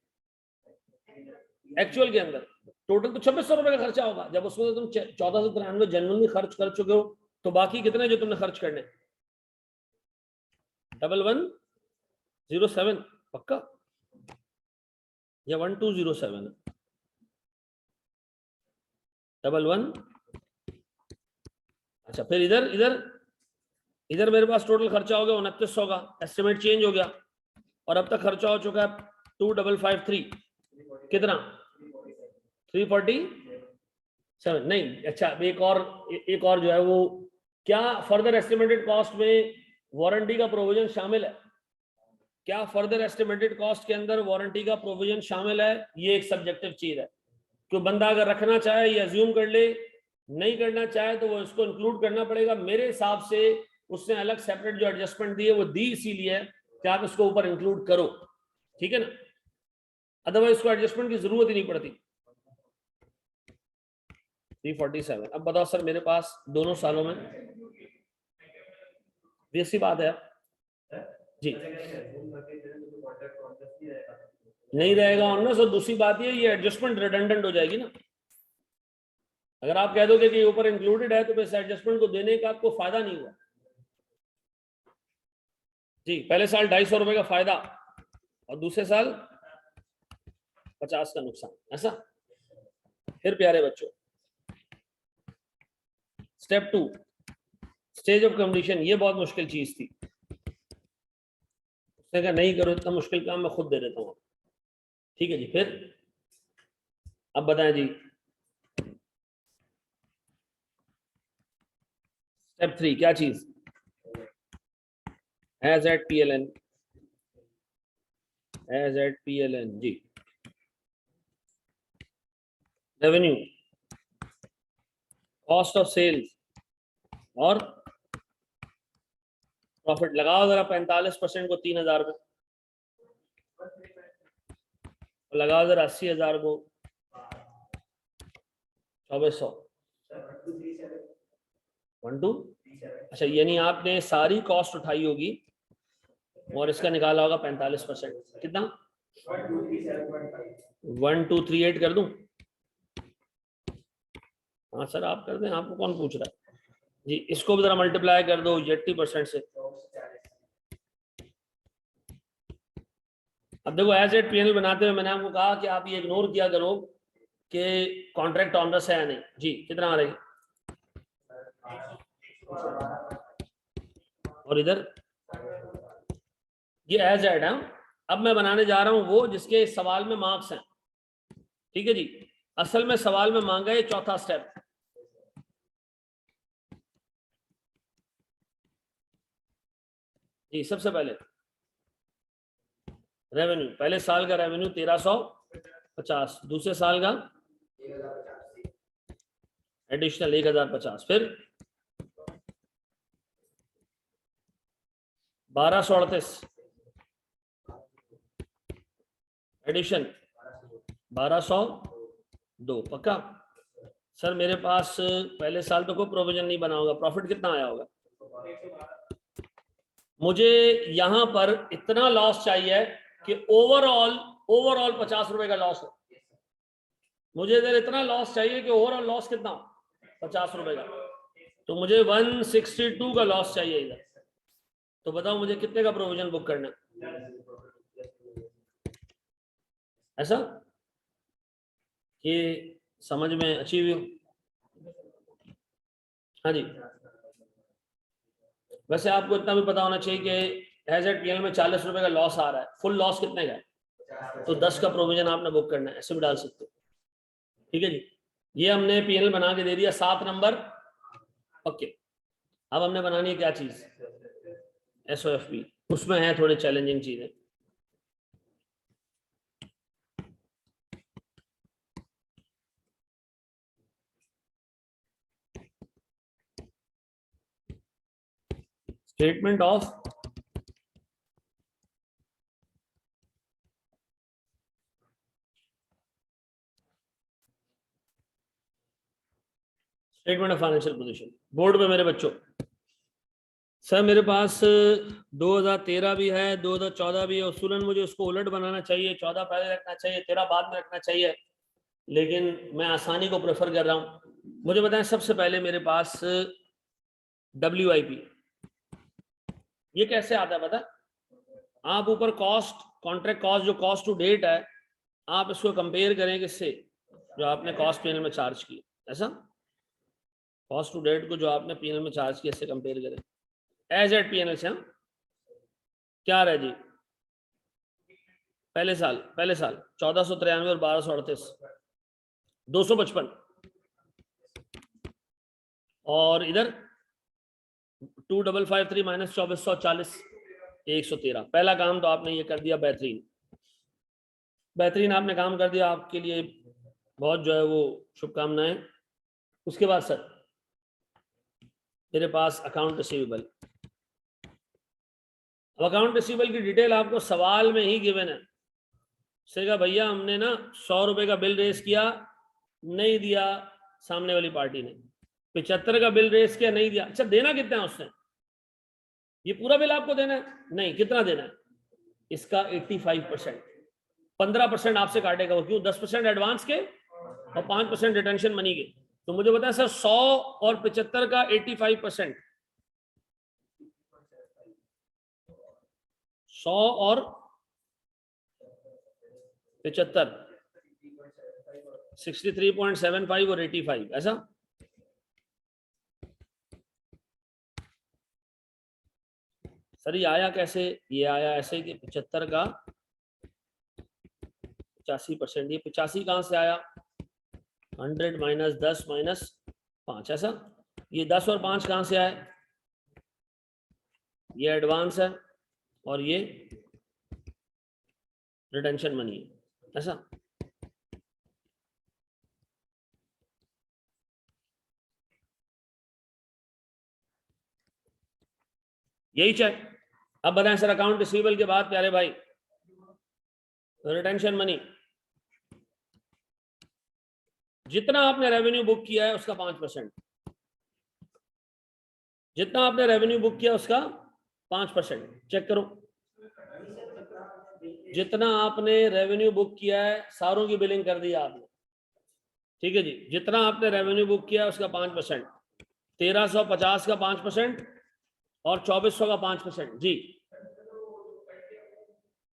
एक्चुअल के अंदर। टोटल तो 2600 रुपए का खर्चा होगा। जब उसमें तुम 1493 जनरली खर्च कर चुके हो, तो बाकी कितने जो तुमने खर्च करने? 1107 पक्का या 1207? 11। अच्छा, फिर इधर इधर इधर मेरे पास टोटल खर्चा हो गया 2900 का, एस्टिमेट चेंज हो गया, और अब तक खर्चा हो चुका है 2553। कितना? 347 नहीं। अच्छा, एक और जो है वो, क्या फर्दर एस्टिमेटेड कॉस्ट में वारंटी का प्रोविजन शामिल है? क्या फर्दर एस्टिमेटेड कॉस्ट के अंदर वारंटी का प्रोविजन शामिल है? ये एक सब्जेक्टिव चीज है, क्यों बंदा अगर रखना चाहे ये अज्यूम कर ले, नहीं करना चाहे तो वो इसको इंक्लूड करना पड़ेगा। मेरे हिसाब से उसने अलग सेपरेट जो एडजस्टमेंट दी है वो दी इसीलिए कि आप इसको ऊपर इंक्लूड करो, ठीक है ना, अदरवाइज इसको एडजस्टमेंट की जरूरत ही नहीं पड़ती। 347। अब बताओ सर, मेरे पास दोनों सालों में, ऐसी बात है जी, नहीं रहेगा ऑनर्स, और दूसरी बात ये एडजस्टमेंट रिडंडेंट हो जाएगी ना। अगर आप कह दोगे कि ऊपर इंक्लूडेड है तो इस एडजस्टमेंट को देने का आपको फायदा नहीं हुआ जी। पहले साल 250 रुपए का फायदा और दूसरे साल 50 का नुकसान, ऐसा। फिर प्यारे बच्चों, स्टेप 2, स्टेज ऑफ कंप्लीशन। ये बहुत मुश्किल चीज थी। उसने कहा नहीं करो इतना मुश्किल काम, मैं खुद दे देता हूँ। ठीक है जी। फिर अब बताएं जी, स्टेप 3 क्या चीज? As at PLN, as at PLN जी। रेवेन्यू कॉस्ट ऑफ सेल्स और प्रॉफिट लगाओ जरा 45% को 3000 को, लगाओ जरा 80,000 को 2400 1 2। अच्छा, यानी आपने सारी कॉस्ट उठाई होगी और इसका निकाला होगा 45%। कितना? 1238 कर दूं? हाँ सर आप कर दें, आपको कौन पूछ रहा है जी। इसको भी जरा मल्टीप्लाई कर दो 80% से। अब देखो एज एट पीएनएल बनाते हुए मैंने आपको कहा कि आप ये इग्नोर किया करो कि कॉन्ट्रैक्ट ऑनरस है या नहीं जी। कितना आ रही? और इधर ये एज एड है। अब मैं बनाने जा रहा हूं वो जिसके सवाल में मार्क्स हैं। ठीक है जी। असल में सवाल में मांगा है चौथा स्टेप। जी सबसे पहले रेवेन्यू, पहले साल का रेवेन्यू 1350, दूसरे साल का एडिशनल 1050, फिर 1238 एडिशन 1202। पक्का? सर मेरे पास पहले साल तो कोई प्रोविजन नहीं बना होगा, प्रॉफिट कितना आया होगा? मुझे यहां पर इतना लॉस चाहिए कि ओवरऑल 50 रुपए का लॉस हो। मुझे इधर इतना लॉस चाहिए कि ओवरऑल लॉस कितना? 50 रुपए का। तो मुझे 162 का लॉस चाहिए इधर। तो बताओ मुझे कितने का प्रोविजन बुक करना है? ऐसा ये समझ में अचीव हो? हाँ जी। वैसे आपको इतना भी पता होना चाहिए कि एज एट पीएल में 40 रुपए का लॉस आ रहा है। फुल लॉस कितने का है? तो 10 का प्रोविजन आपने बुक करना है। ऐसे भी डाल सकते हो। ठीक है जी। ये हमने पीएल बना के दे दिया 7 नंबर। ओके, अब हमने बनानी है क्या चीज? एसओएफपी। उसमें है थोड़े चैलेंजिंग चीजें। Statement of statement of financial position. Board पे मेरे बच्चों, सर मेरे पास 2013 भी है, 2014 भी है। उसूलन मुझे उसको उलट बनाना चाहिए, 14 पहले रखना चाहिए, 13 बाद में रखना चाहिए, लेकिन मैं आसानी को प्रेफर कर रहा हूं। मुझे बताएं सबसे पहले मेरे पास WIP ये कैसे आता है? पता? आप ऊपर कॉस्ट, कॉन्ट्रैक्ट कॉस्ट, जो कॉस्ट टू डेट है, आप इसको कंपेयर करें किससे? जो आपने कॉस्ट पीएनएल में चार्ज की। ऐसा कॉस्ट टू डेट को जो आपने पीएनएल में चार्ज किया इससे कंपेयर करें एज एट पीएनएल से। हम क्या रहे जी? पहले साल 1493 और 1238 255, और इधर 2553 माइनस 2440 113। पहला काम तो आपने ये कर दिया, बेहतरीन बेहतरीन आपने काम कर दिया, आपके लिए बहुत जो है वो शुभकामनाएं। उसके बाद सर मेरे पास अकाउंट रिसीवेबल। अब अकाउंट रिसीवेबल की डिटेल आपको सवाल में ही गिवन है। सेगा भैया हमने ना 100 रुपए का बिल रेस किया, नहीं दिया सामने वाली पार्टी ने। 75 का बिल रेस किया, नहीं दिया। अच्छा देना कितना है उसने? ये पूरा बिल आपको देना है? नहीं। कितना देना है? इसका 85%। 15% आपसे काटेगा वो। क्यों? 10% एडवांस के और 5% रिटेंशन मनी के। तो मुझे बताएं सर 100 और 75 का 85%, 100 और 75 63.75 और 85। ऐसा सर ये आया कैसे? ये आया ऐसे कि 75 का 85%। ये 85 कहां से आया? 100 माइनस 10 माइनस 5। ऐसा ये 10 और 5 कहां से आए? ये एडवांस है और ये रिटेंशन मनी है। ऐसा यही चाहिए। अब बताएं सर, अकाउंट रिसीवेबल के बाद प्यारे भाई रिटेंशन मनी, जितना आपने रेवेन्यू बुक किया है उसका 5%, जितना आपने रेवेन्यू बुक किया उसका 5%। चेक करो, जितना आपने रेवेन्यू बुक किया है सारों की बिलिंग कर दी आपने, ठीक है जी। जितना आपने रेवेन्यू बुक किया है उसका 5%, 1350 का 5% और 2400 का 5%। जी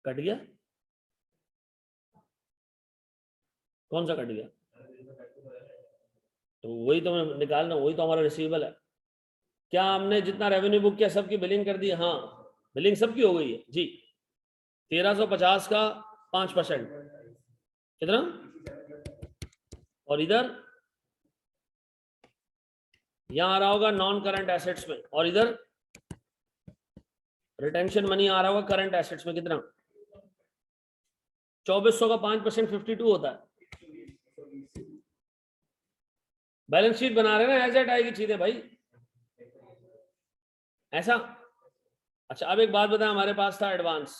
कट गया, कौन सा कट गया? तो वही तो मैं निकालना, वही तो हमारा रिसीवेबल है। क्या हमने जितना रेवेन्यू बुक किया सबकी बिलिंग कर दी? हाँ, बिलिंग सबकी हो गई है जी। 1350 का 5% कितना, और इधर यहां आ रहा होगा नॉन करंट एसेट्स में, और इधर रिटेंशन मनी आ रहा होगा करंट एसेट्स में। कितना? 2400 का 5% 52 होता है। बैलेंस शीट बना रहे ना, एसेट आएगी चीजें भाई, ऐसा। अच्छा अब एक बात बताएं, हमारे पास था एडवांस,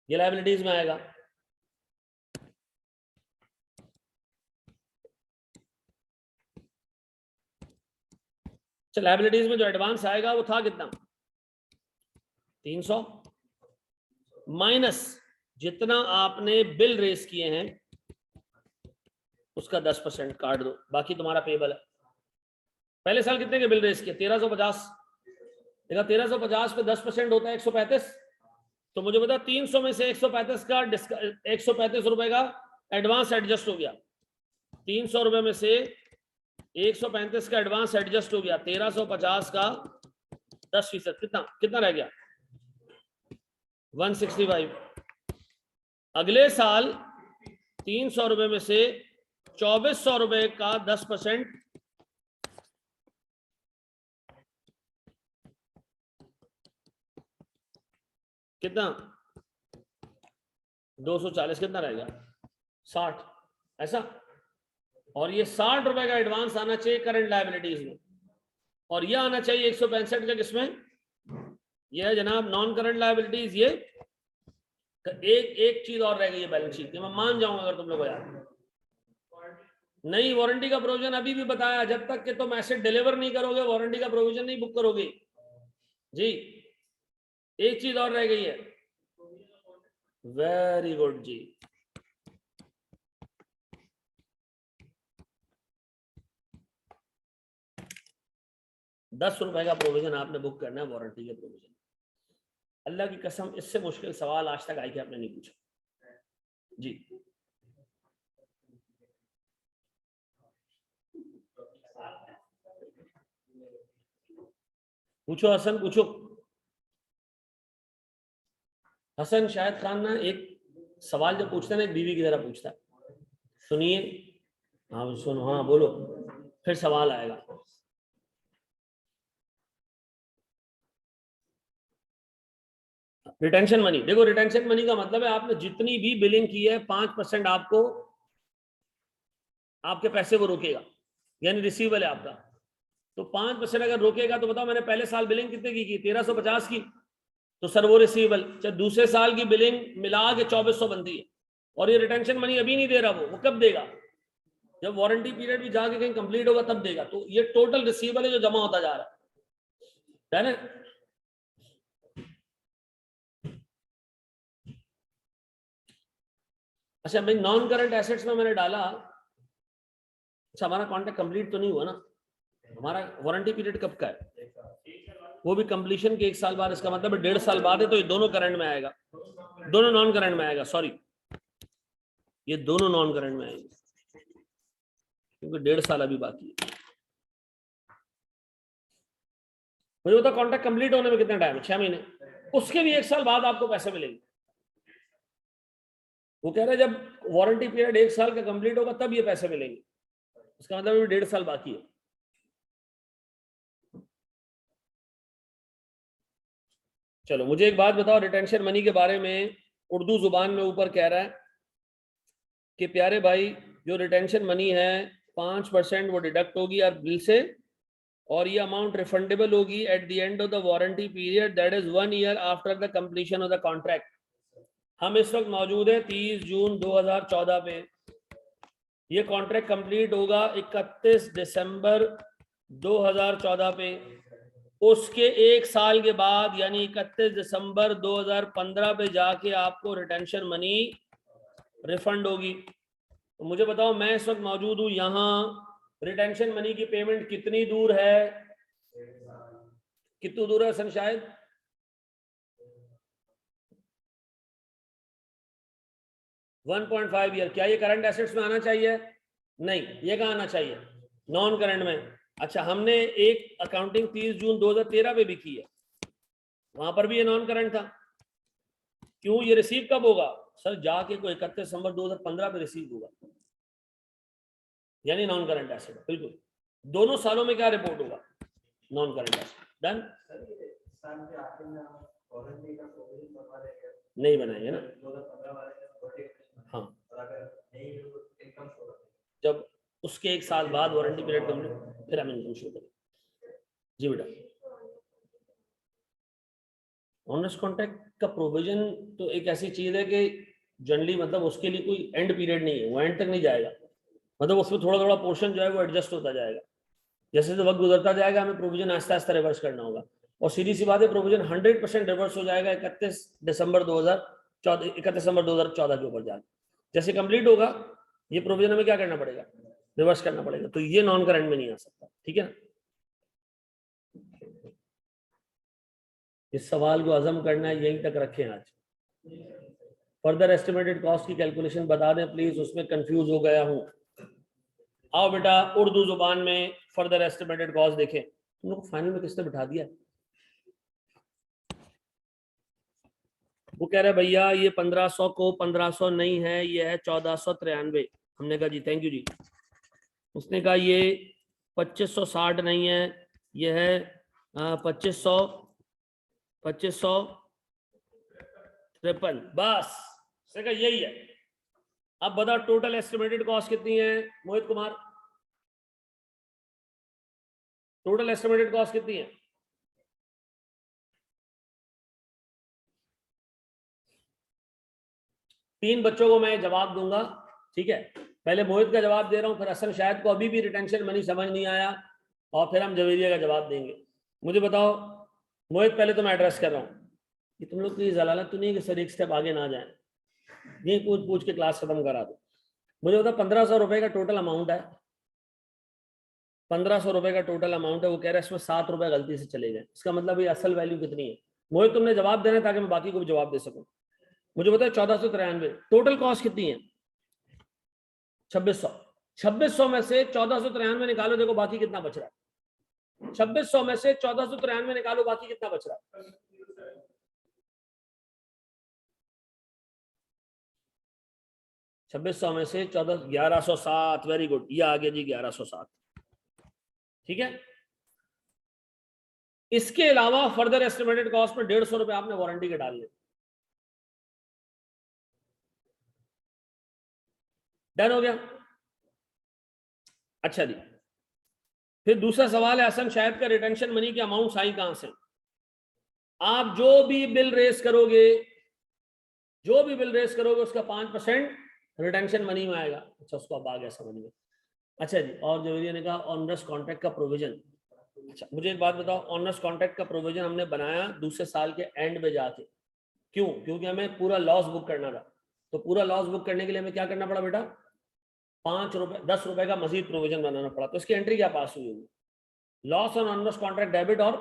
ये लायबिलिटीज में आएगा। अच्छा लायबिलिटीज में जो एडवांस आएगा वो था कितना? 300 माइनस जितना आपने बिल रेस किए हैं उसका 10% काट दो, बाकी तुम्हारा पेबल है। पहले साल कितने के बिल रेस किए? 1350। देखा 1350 पे 10% होता है 135। तो मुझे बता 300 में से 135 का 135 रुपए का एडवांस एडजस्ट हो गया, 300 रुपए में से 135 का एडवांस एडजस्ट हो गया, 1350 का 10%, कितना कितना रह गया? 165। अगले साल 300 रुपए में से 2400 रुपए का 10%, कितना? 240। कितना रहेगा? 60, ऐसा। और ये 60 रुपए का एडवांस आना चाहिए करंट लायबिलिटीज में, और ये आना चाहिए 165 का किसमें? ये है जनाब नॉन करंट लायबिलिटीज। ये एक चीज और रह गई है बैलेंस शीट, मैं मान जाऊंगा अगर तुम लोग याद नहीं। वारंटी का प्रोविजन अभी भी बताया, जब तक कि तुम एसेट डिलीवर नहीं करोगे वारंटी का प्रोविजन नहीं बुक करोगे जी। एक चीज और रह गई है, वेरी गुड जी, 10 रुपए का प्रोविजन आपने बुक करना है, वारंटी के प्रोविजन। अल्लाह की कसम इससे मुश्किल सवाल आज तक आई के आपने नहीं पूछा जी। पूछो हसन, पूछो। हसन शायद खान ना एक सवाल जब पूछता है ना एक बीवी की तरह पूछता है, सुनिए। हाँ सुनो, हाँ बोलो, फिर सवाल आएगा। रिटेंशन मनी, देखो रिटेंशन मनी का मतलब है आपने जितनी भी बिलिंग की है 5% आपको आपके पैसे को रोकेगा, यानी रिसीवेबल है आपका। तो 5% अगर रोकेगा तो बताओ मैंने पहले साल बिलिंग कितने की 1350 की, तो सर वो रिसीवेबल। चाहे दूसरे साल की बिलिंग मिला के 2400 बनती है, और ये रिटेंशन मनी अभी नहीं दे रहा, वो कब देगा? जब वारंटी पीरियड भी जाके कहीं कंप्लीट होगा तब देगा। तो ये टोटल रिसीवेबल है जो जमा होता जा रहा है ना। अच्छा भाई नॉन करंट एसेट्स में मैंने डाला, अच्छा हमारा कॉन्ट्रैक्ट कंप्लीट तो नहीं हुआ ना, हमारा वारंटी पीरियड कब का है? वो भी कंप्लीशन के 1 साल बाद, इसका मतलब 1.5 साल बाद है। तो ये दोनों करंट में आएगा, दोनों नॉन करंट में आएगा, सॉरी ये दोनों नॉन करंट में आएंगे क्योंकि 1.5 साल अभी बाकी है। मुझे बता कॉन्ट्रैक्ट कंप्लीट होने में कितना टाइम है? 6 महीने। उसके भी 1 साल बाद आपको पैसे मिलेंगे। वो कह रहे हैं जब वारंटी पीरियड 1 साल का कंप्लीट होगा तब ये पैसे मिलेंगे, इसका मतलब अभी 1.5 साल बाकी है। चलो मुझे एक बात बताओ, रिटेंशन मनी के बारे में उर्दू जुबान में ऊपर कह रहा है कि प्यारे भाई जो रिटेंशन मनी है 5% वो डिडक्ट होगी और बिल से, और ये अमाउंट रिफंडेबल होगी at the end of the warranty period, that is 1 year after the completion of the contract. हम इस वक्त मौजूद है 30 जून 2014 पे, ये कॉन्ट्रैक्ट कंप्लीट होगा 31 दिसंबर 2014 पे। उसके एक साल के बाद यानी 31 दिसंबर 2015 पे जाके आपको रिटेंशन मनी रिफंड होगी। तो मुझे बताओ, मैं इस वक्त मौजूद हूं यहां, रिटेंशन मनी की पेमेंट कितनी दूर है, कितनी दूर है सन? शायद 1.5 ईयर। क्या ये करंट एसेट्स में आना चाहिए? नहीं, ये कहाँ आना चाहिए? नॉन करंट में। अच्छा, हमने एक अकाउंटिंग 30 जून 2013 पे भी की है, वहां पर भी ये नॉन करंट था। क्यों? ये रिसीव कब होगा सर? जाके कोई 31 दिसंबर 2015 पे रिसीव होगा, यानी नॉन करंट एसेट। बिल्कुल, दोनों सालों में क्या रिपोर्ट होगा? Non current asset. डन? नहीं बनाएंगे ना? हाँ, जब उसके एक साल बाद वारंटी पीरियड कंप्लीट, फिर हम इनकम शो करेंगे। जी बेटा, ऑनर्स कॉन्ट्रैक्ट का प्रोविजन तो एक ऐसी चीज है कि जनरली मतलब उसके लिए कोई एंड पीरियड नहीं है, वो एंड तक नहीं जाएगा। मतलब उसमें थोड़ा थोड़ा पोर्शन जो है वो एडजस्ट होता जाएगा, जैसे जैसे वक्त गुजरता जाएगा हमें प्रोविजन आहिस्ता आहिस्ता रिवर्स करना होगा। और सीधी सी बात है, प्रोविजन 100% रिवर्स हो जाएगा 31 दिसंबर 2014 के ऊपर जाकर। जैसे कंप्लीट होगा ये प्रोविजन हमें क्या करना पड़ेगा? रिवर्स करना पड़ेगा। तो ये नॉन करंट में नहीं आ सकता, ठीक है ना? इस सवाल को हजम करना है, यहीं तक रखें आज। फर्दर एस्टिमेटेड कॉस्ट की कैलकुलेशन बता दें प्लीज, उसमें कंफ्यूज हो गया हूं। आओ बेटा, उर्दू जुबान में फर्दर एस्टिमेटेड कॉस्ट देखें। तुम लोग फाइनल में किसने बिठा दिया? वो कह रहे भैया ये 1500 को 1500 नहीं है, ये है 1493। हमने कहा जी थैंक यू जी। उसने कहा ये 2560 नहीं है, ये है 2553। बस उसने कहा यही है। अब बताओ टोटल एस्टिमेटेड कॉस्ट कितनी है Mohit Kumar? Total estimated cost कितनी है? तीन बच्चों को मैं जवाब दूंगा, ठीक है? पहले मोहित का जवाब दे रहा हूं, फिर असल शायद को अभी भी रिटेंशन मनी समझ नहीं आया, और फिर हम जवेरिया का जवाब देंगे। मुझे बताओ मोहित, पहले तो मैं एड्रेस कर रहा हूँ कि तुम लोग की जलालत तो नहीं है कि सर एक स्टेप आगे ना जाए, ये पूछ पूछ के क्लास खत्म करा दो। मुझे बताओ 1500 रुपए का टोटल अमाउंट है, 1500 रुपए का टोटल अमाउंट है। वो कह रहा है इसमें 7 रुपए गलती से चले गए, इसका मतलब ये असल वैल्यू कितनी है? मोहित तुमने जवाब देना है ताकि मैं बाकी को भी जवाब दे सकूं। मुझे बताओ 1493 टोटल कॉस्ट कितनी है? 2600। 2600 में से 1493 निकालो, देखो बाकी कितना बच रहा है। 2600 में से 1493 निकालो, बाकी कितना बच रहा है? 2600 में से 1107। वेरी गुड, ये आ गया जी 1107, ठीक है। इसके अलावा फर्दर एस्टिमेटेड कॉस्ट में 150 रुपए आपने वारंटी के डाल दिए। डन हो गया? अच्छा जी, फिर दूसरा सवाल है हसन शायद का, रिटेंशन मनी की अमाउंट आई कहां से? आप जो भी बिल रेस करोगे, जो भी बिल रेस करोगे उसका 5% रिटेंशन मनी में आएगा। अच्छा, उसको अब आ गया समझ में। अच्छा जी, और जवेरिया ने कहा ऑनर्स कॉन्ट्रैक्ट का प्रोविजन। अच्छा, मुझे एक बात बताओ, ऑनर्स कॉन्ट्रैक्ट का प्रोविजन हमने बनाया दूसरे साल के एंड में जाके, क्यों? क्योंकि हमें पूरा लॉस बुक करना था। तो पूरा लॉस बुक करने के लिए हमें क्या करना पड़ा बेटा? 5 रुपए 10 रुपए का मजीद प्रोविजन बनाना पड़ा। तो इसकी एंट्री क्या पास हुई होगी? Loss on honours contract debit और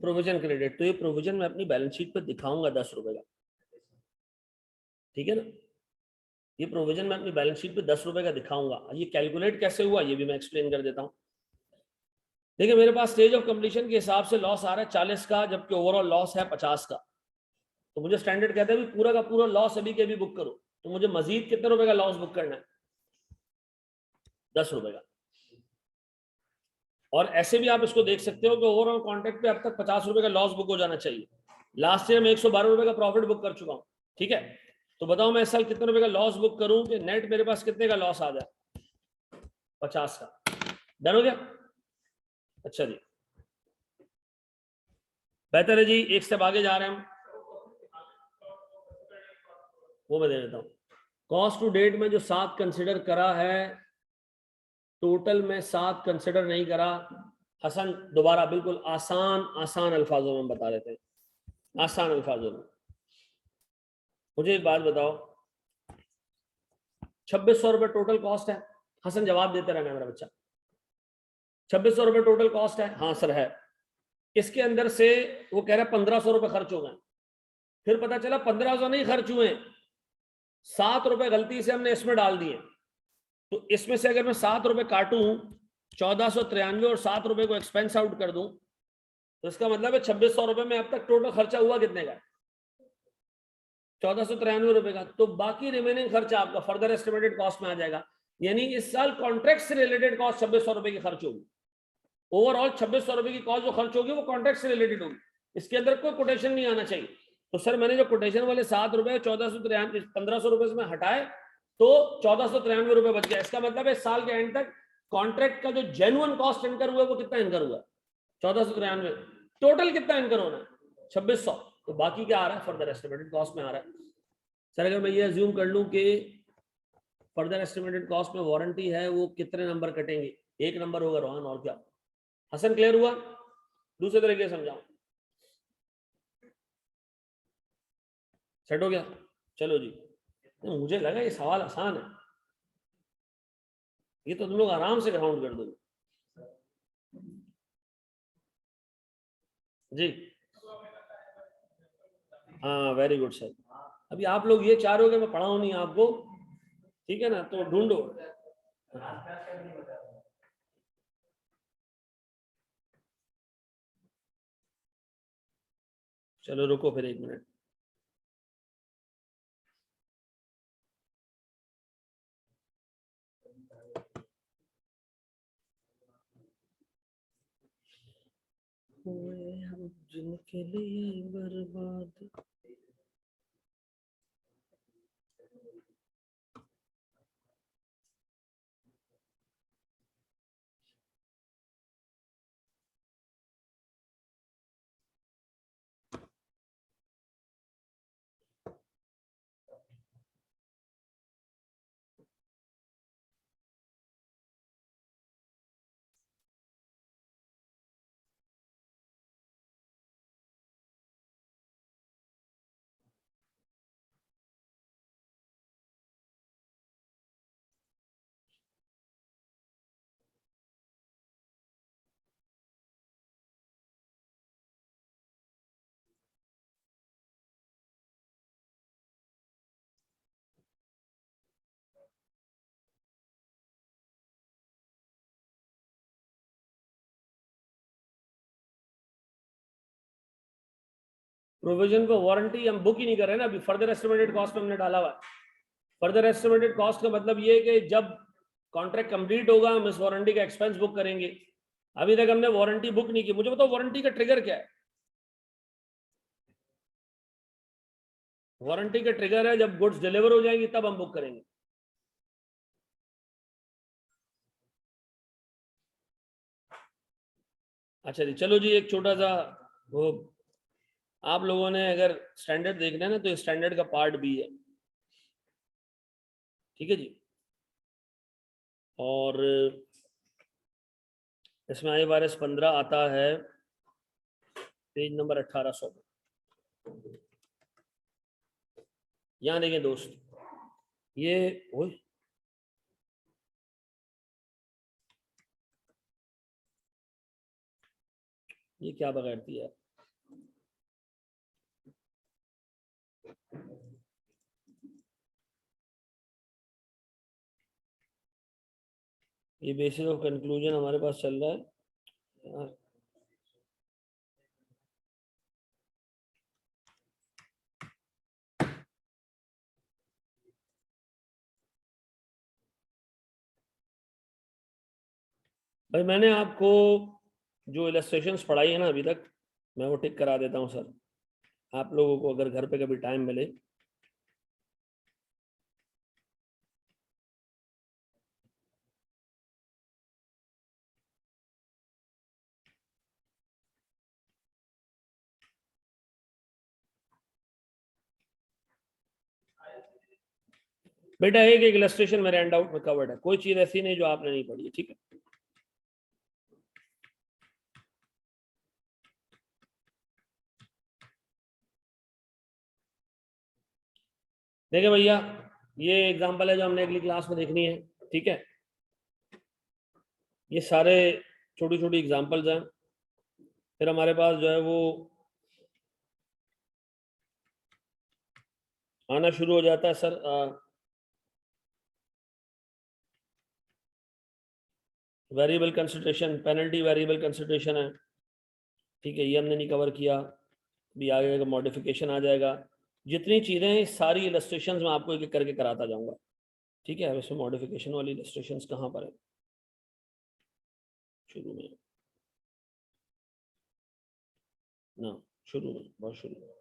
प्रोविजन क्रेडिट। तो ये प्रोविजन मैं अपनी बैलेंस शीट पर दिखाऊंगा 10 रुपए का, ठीक है ना? ये प्रोविजन मैं अपनी बैलेंस शीट पे 10 रुपए का दिखाऊंगा। ये कैलकुलेट कैसे हुआ ये भी मैं एक्सप्लेन कर देता हूं। देखिए मेरे पास स्टेज ऑफ कंप्लीशन के हिसाब से लॉस आ रहा है 40 का, जबकि ओवरऑल लॉस है 50 का। तो मुझे स्टैंडर्ड कहता है पूरा का पूरा लॉस अभी के अभी बुक करो। तो मुझे मजीद कितने रुपए का लॉस बुक करना है? 10 रुपए का। और ऐसे भी आप इसको देख सकते हो कि ओवरऑल कॉन्ट्रैक्ट पे अब तक 50 रुपए का लॉस बुक हो जाना चाहिए। लास्ट ईयर में 112 रुपए का प्रॉफिट बुक कर चुका हूं, ठीक है? तो बताओ मैं इस साल कितने रुपए का लॉस बुक करूं कि नेट मेरे पास कितने का लॉस आ जाए? 50 का। डन हो गया? अच्छा जी, बेहतर है जी, एक स्टेप आगे जा रहे हैं हम, वो मैं दे देता हूँ। कॉस्ट टू डेट में जो 7 कंसिडर करा है, टोटल में 7 कंसिडर नहीं करा। हसन दोबारा बिल्कुल आसान आसान अल्फाजों में बता देते हैं, आसान अल्फाजों में। मुझे एक बात बताओ, 2600 रुपए टोटल कॉस्ट है। हसन जवाब देते रहना मेरा बच्चा। 2600 रुपए टोटल कॉस्ट है, हाँ सर है। इसके अंदर से वो कह रहा है 1500 रुपए खर्च हो गए। फिर पता चला 1500 नहीं खर्च हुए, 7 रुपए गलती से हमने इसमें डाल दिए। तो इसमें से अगर मैं 7 रुपए काटूं, 1493 और 7 रुपए को एक्सपेंस आउट कर दूं, तो इसका मतलब है 2600 रुपए में अब तक टोटल खर्चा हुआ कितने का? 1493 रुपए का। तो बाकी रिमेनिंग खर्चा आपका फर्दर एस्टिमेटेड कॉस्ट में आ जाएगा। यानी इस साल कॉन्ट्रैक्ट से रिलेटेड कॉस्ट 2600 रुपए की खर्च होगी। ओवरऑल 2600 रुपए की कॉस्ट जो खर्च होगी वो कॉन्ट्रैक्ट से रिलेटेड होगी, इसके अंदर कोई कोटेशन नहीं आना चाहिए। तो सर मैंने जो कोटेशन वाले 7 रुपए 1493 1500 रुपए से मैं हटाए, तो 1493 रुपए बच गया। इसका मतलब है साल के एंड तक कॉन्ट्रैक्ट का जो जेन्युइन कॉस्ट इनकर हुआ है वो कितना इनकर हुआ? 1493। टोटल कितना इनकर होना है? 2600। तो बाकी क्या आ रहा है? फर्दर एस्टिमेटेड कॉस्ट में आ रहा है। सर अगर मैं ये अज्यूम कर लूं कि फर्दर एस्टिमेटेड कॉस्ट में वारंटी है, वो कितने नंबर कटेंगे? 1 नंबर होगा रोहन, और क्या? हसन क्लियर हुआ? दूसरे तरीके से समझाऊं, सेट हो गया? चलो जी, मुझे लगा ये सवाल आसान है, ये तो तुम लोग आराम से काउंट कर दोगे जी। हाँ वेरी गुड सर। अभी आप लोग ये चाह रहे हो कि मैं पढ़ाऊं नहीं आपको, ठीक है ना, तो ढूंढो। चलो रुको फिर 1 मिनट। हम जिनके लिए बर्बाद। प्रोविजन को वारंटी हम बुक ही नहीं कर रहे ना, अभी फर्दर एस्टिमेटेड कॉस्ट में हमने डाला हुआ है। फर्दर एस्टिमेटेड कॉस्ट का मतलब ये है कि जब कॉन्ट्रैक्ट कंप्लीट होगा हम इस वारंटी का एक्सपेंस बुक करेंगे। अभी तक हमने वारंटी बुक नहीं की। मुझे बताओ वारंटी का ट्रिगर क्या है? वारंटी का ट्रिगर है जब गुड्स डिलीवर हो जाएंगी तब हम बुक करेंगे। अच्छा जी, चलो जी, एक छोटा सा वो, आप लोगों ने अगर स्टैंडर्ड देखना है ना, तो स्टैंडर्ड का पार्ट भी है, ठीक है जी। और इसमें IFRS 15 आता है पेज नंबर 1800 पे। यहाँ देखें दोस्त, ये ये क्या बगैरती है? ये बेसिस ऑफ कंक्लूजन हमारे पास चल रहा है। भाई मैंने आपको जो इलस्ट्रेशंस पढ़ाई है ना अभी तक, मैं वो टिक करा देता हूँ सर। आप लोगों को अगर घर पे कभी टाइम मिले, बेटा एक एक इलस्ट्रेशन मेरे हैंड आउट में कवर्ड है, कोई चीज ऐसी नहीं जो आपने नहीं पढ़ी है, ठीक है। देखिए भैया, ये एग्जांपल है जो हमने अगली क्लास में देखनी है, ठीक है। ये सारे छोटी छोटी एग्जांपल्स हैं। फिर हमारे पास जो है वो आना शुरू हो जाता है sir, variable consideration, penalty variable consideration है, ठीक है। ये हमने नहीं कवर किया, भी आगे मॉडिफिकेशन आ जाएगा। जितनी चीज़ें हैं सारी इलस्ट्रेशंस मैं आपको एक एक करके कराता जाऊंगा, ठीक है। वैसे मॉडिफिकेशन वाली इलस्ट्रेशंस कहाँ पर है, शुरू में ना, शुरू में, बहुत शुरू में।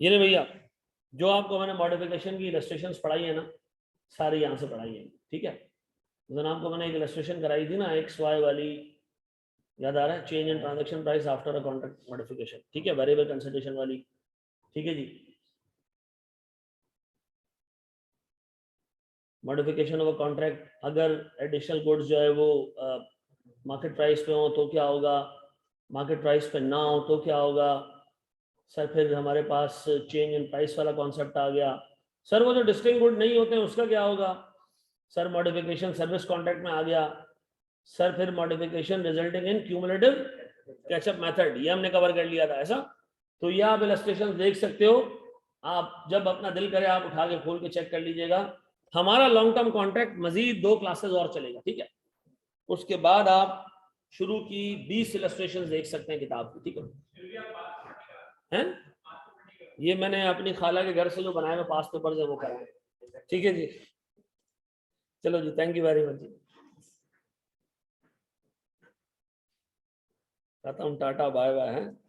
ये नहीं भैया, जो आपको मैंने मॉडिफिकेशन की इलस्ट्रेशंस पढ़ाई है ना, सारी यहाँ से पढ़ाई है, ठीक है। उस आपको मैंने एक इलस्ट्रेशन कराई थी ना एक्स वाई वाली, याद आ रहा है, change in transaction price after a contract modification, ठीक है, वेरिएबल कंसिडरेशन वाली, ठीक है जी। मॉडिफिकेशन ऑफ अ कॉन्ट्रैक्ट, अगर एडिशनल गुड्स जो है वो मार्केट प्राइस पे हो तो क्या होगा, मार्केट प्राइस पे ना हो तो क्या होगा सर। फिर हमारे पास चेंज इन प्राइस वाला कॉन्सेप्ट आ गया सर। वो जो डिस्टिंक्ट गुड नहीं होते हैं उसका क्या होगा सर, मॉडिफिकेशन सर्विस कॉन्ट्रैक्ट में आ गया सर। फिर modification resulting in cumulative catch up method, ये हमने कवर कर लिया था ऐसा। तो ये आप इलस्ट्रेशन देख सकते हो, आप जब अपना दिल करे आप उठा के खोल के चेक कर लीजिएगा। हमारा लॉन्ग टर्म कॉन्ट्रैक्ट मजीद 2 क्लासेस और चलेगा, ठीक है। उसके बाद आप शुरू की 20 इलस्ट्रेशन देख सकते हैं किताब की, ठीक है। हैं? ये मैंने अपनी खाला के घर से जो बनाए हुए पास पेपर है वो कराए, ठीक है जी। चलो जी, थैंक यू वेरी मच जी। कहता हूँ टाटा बाय बाय है।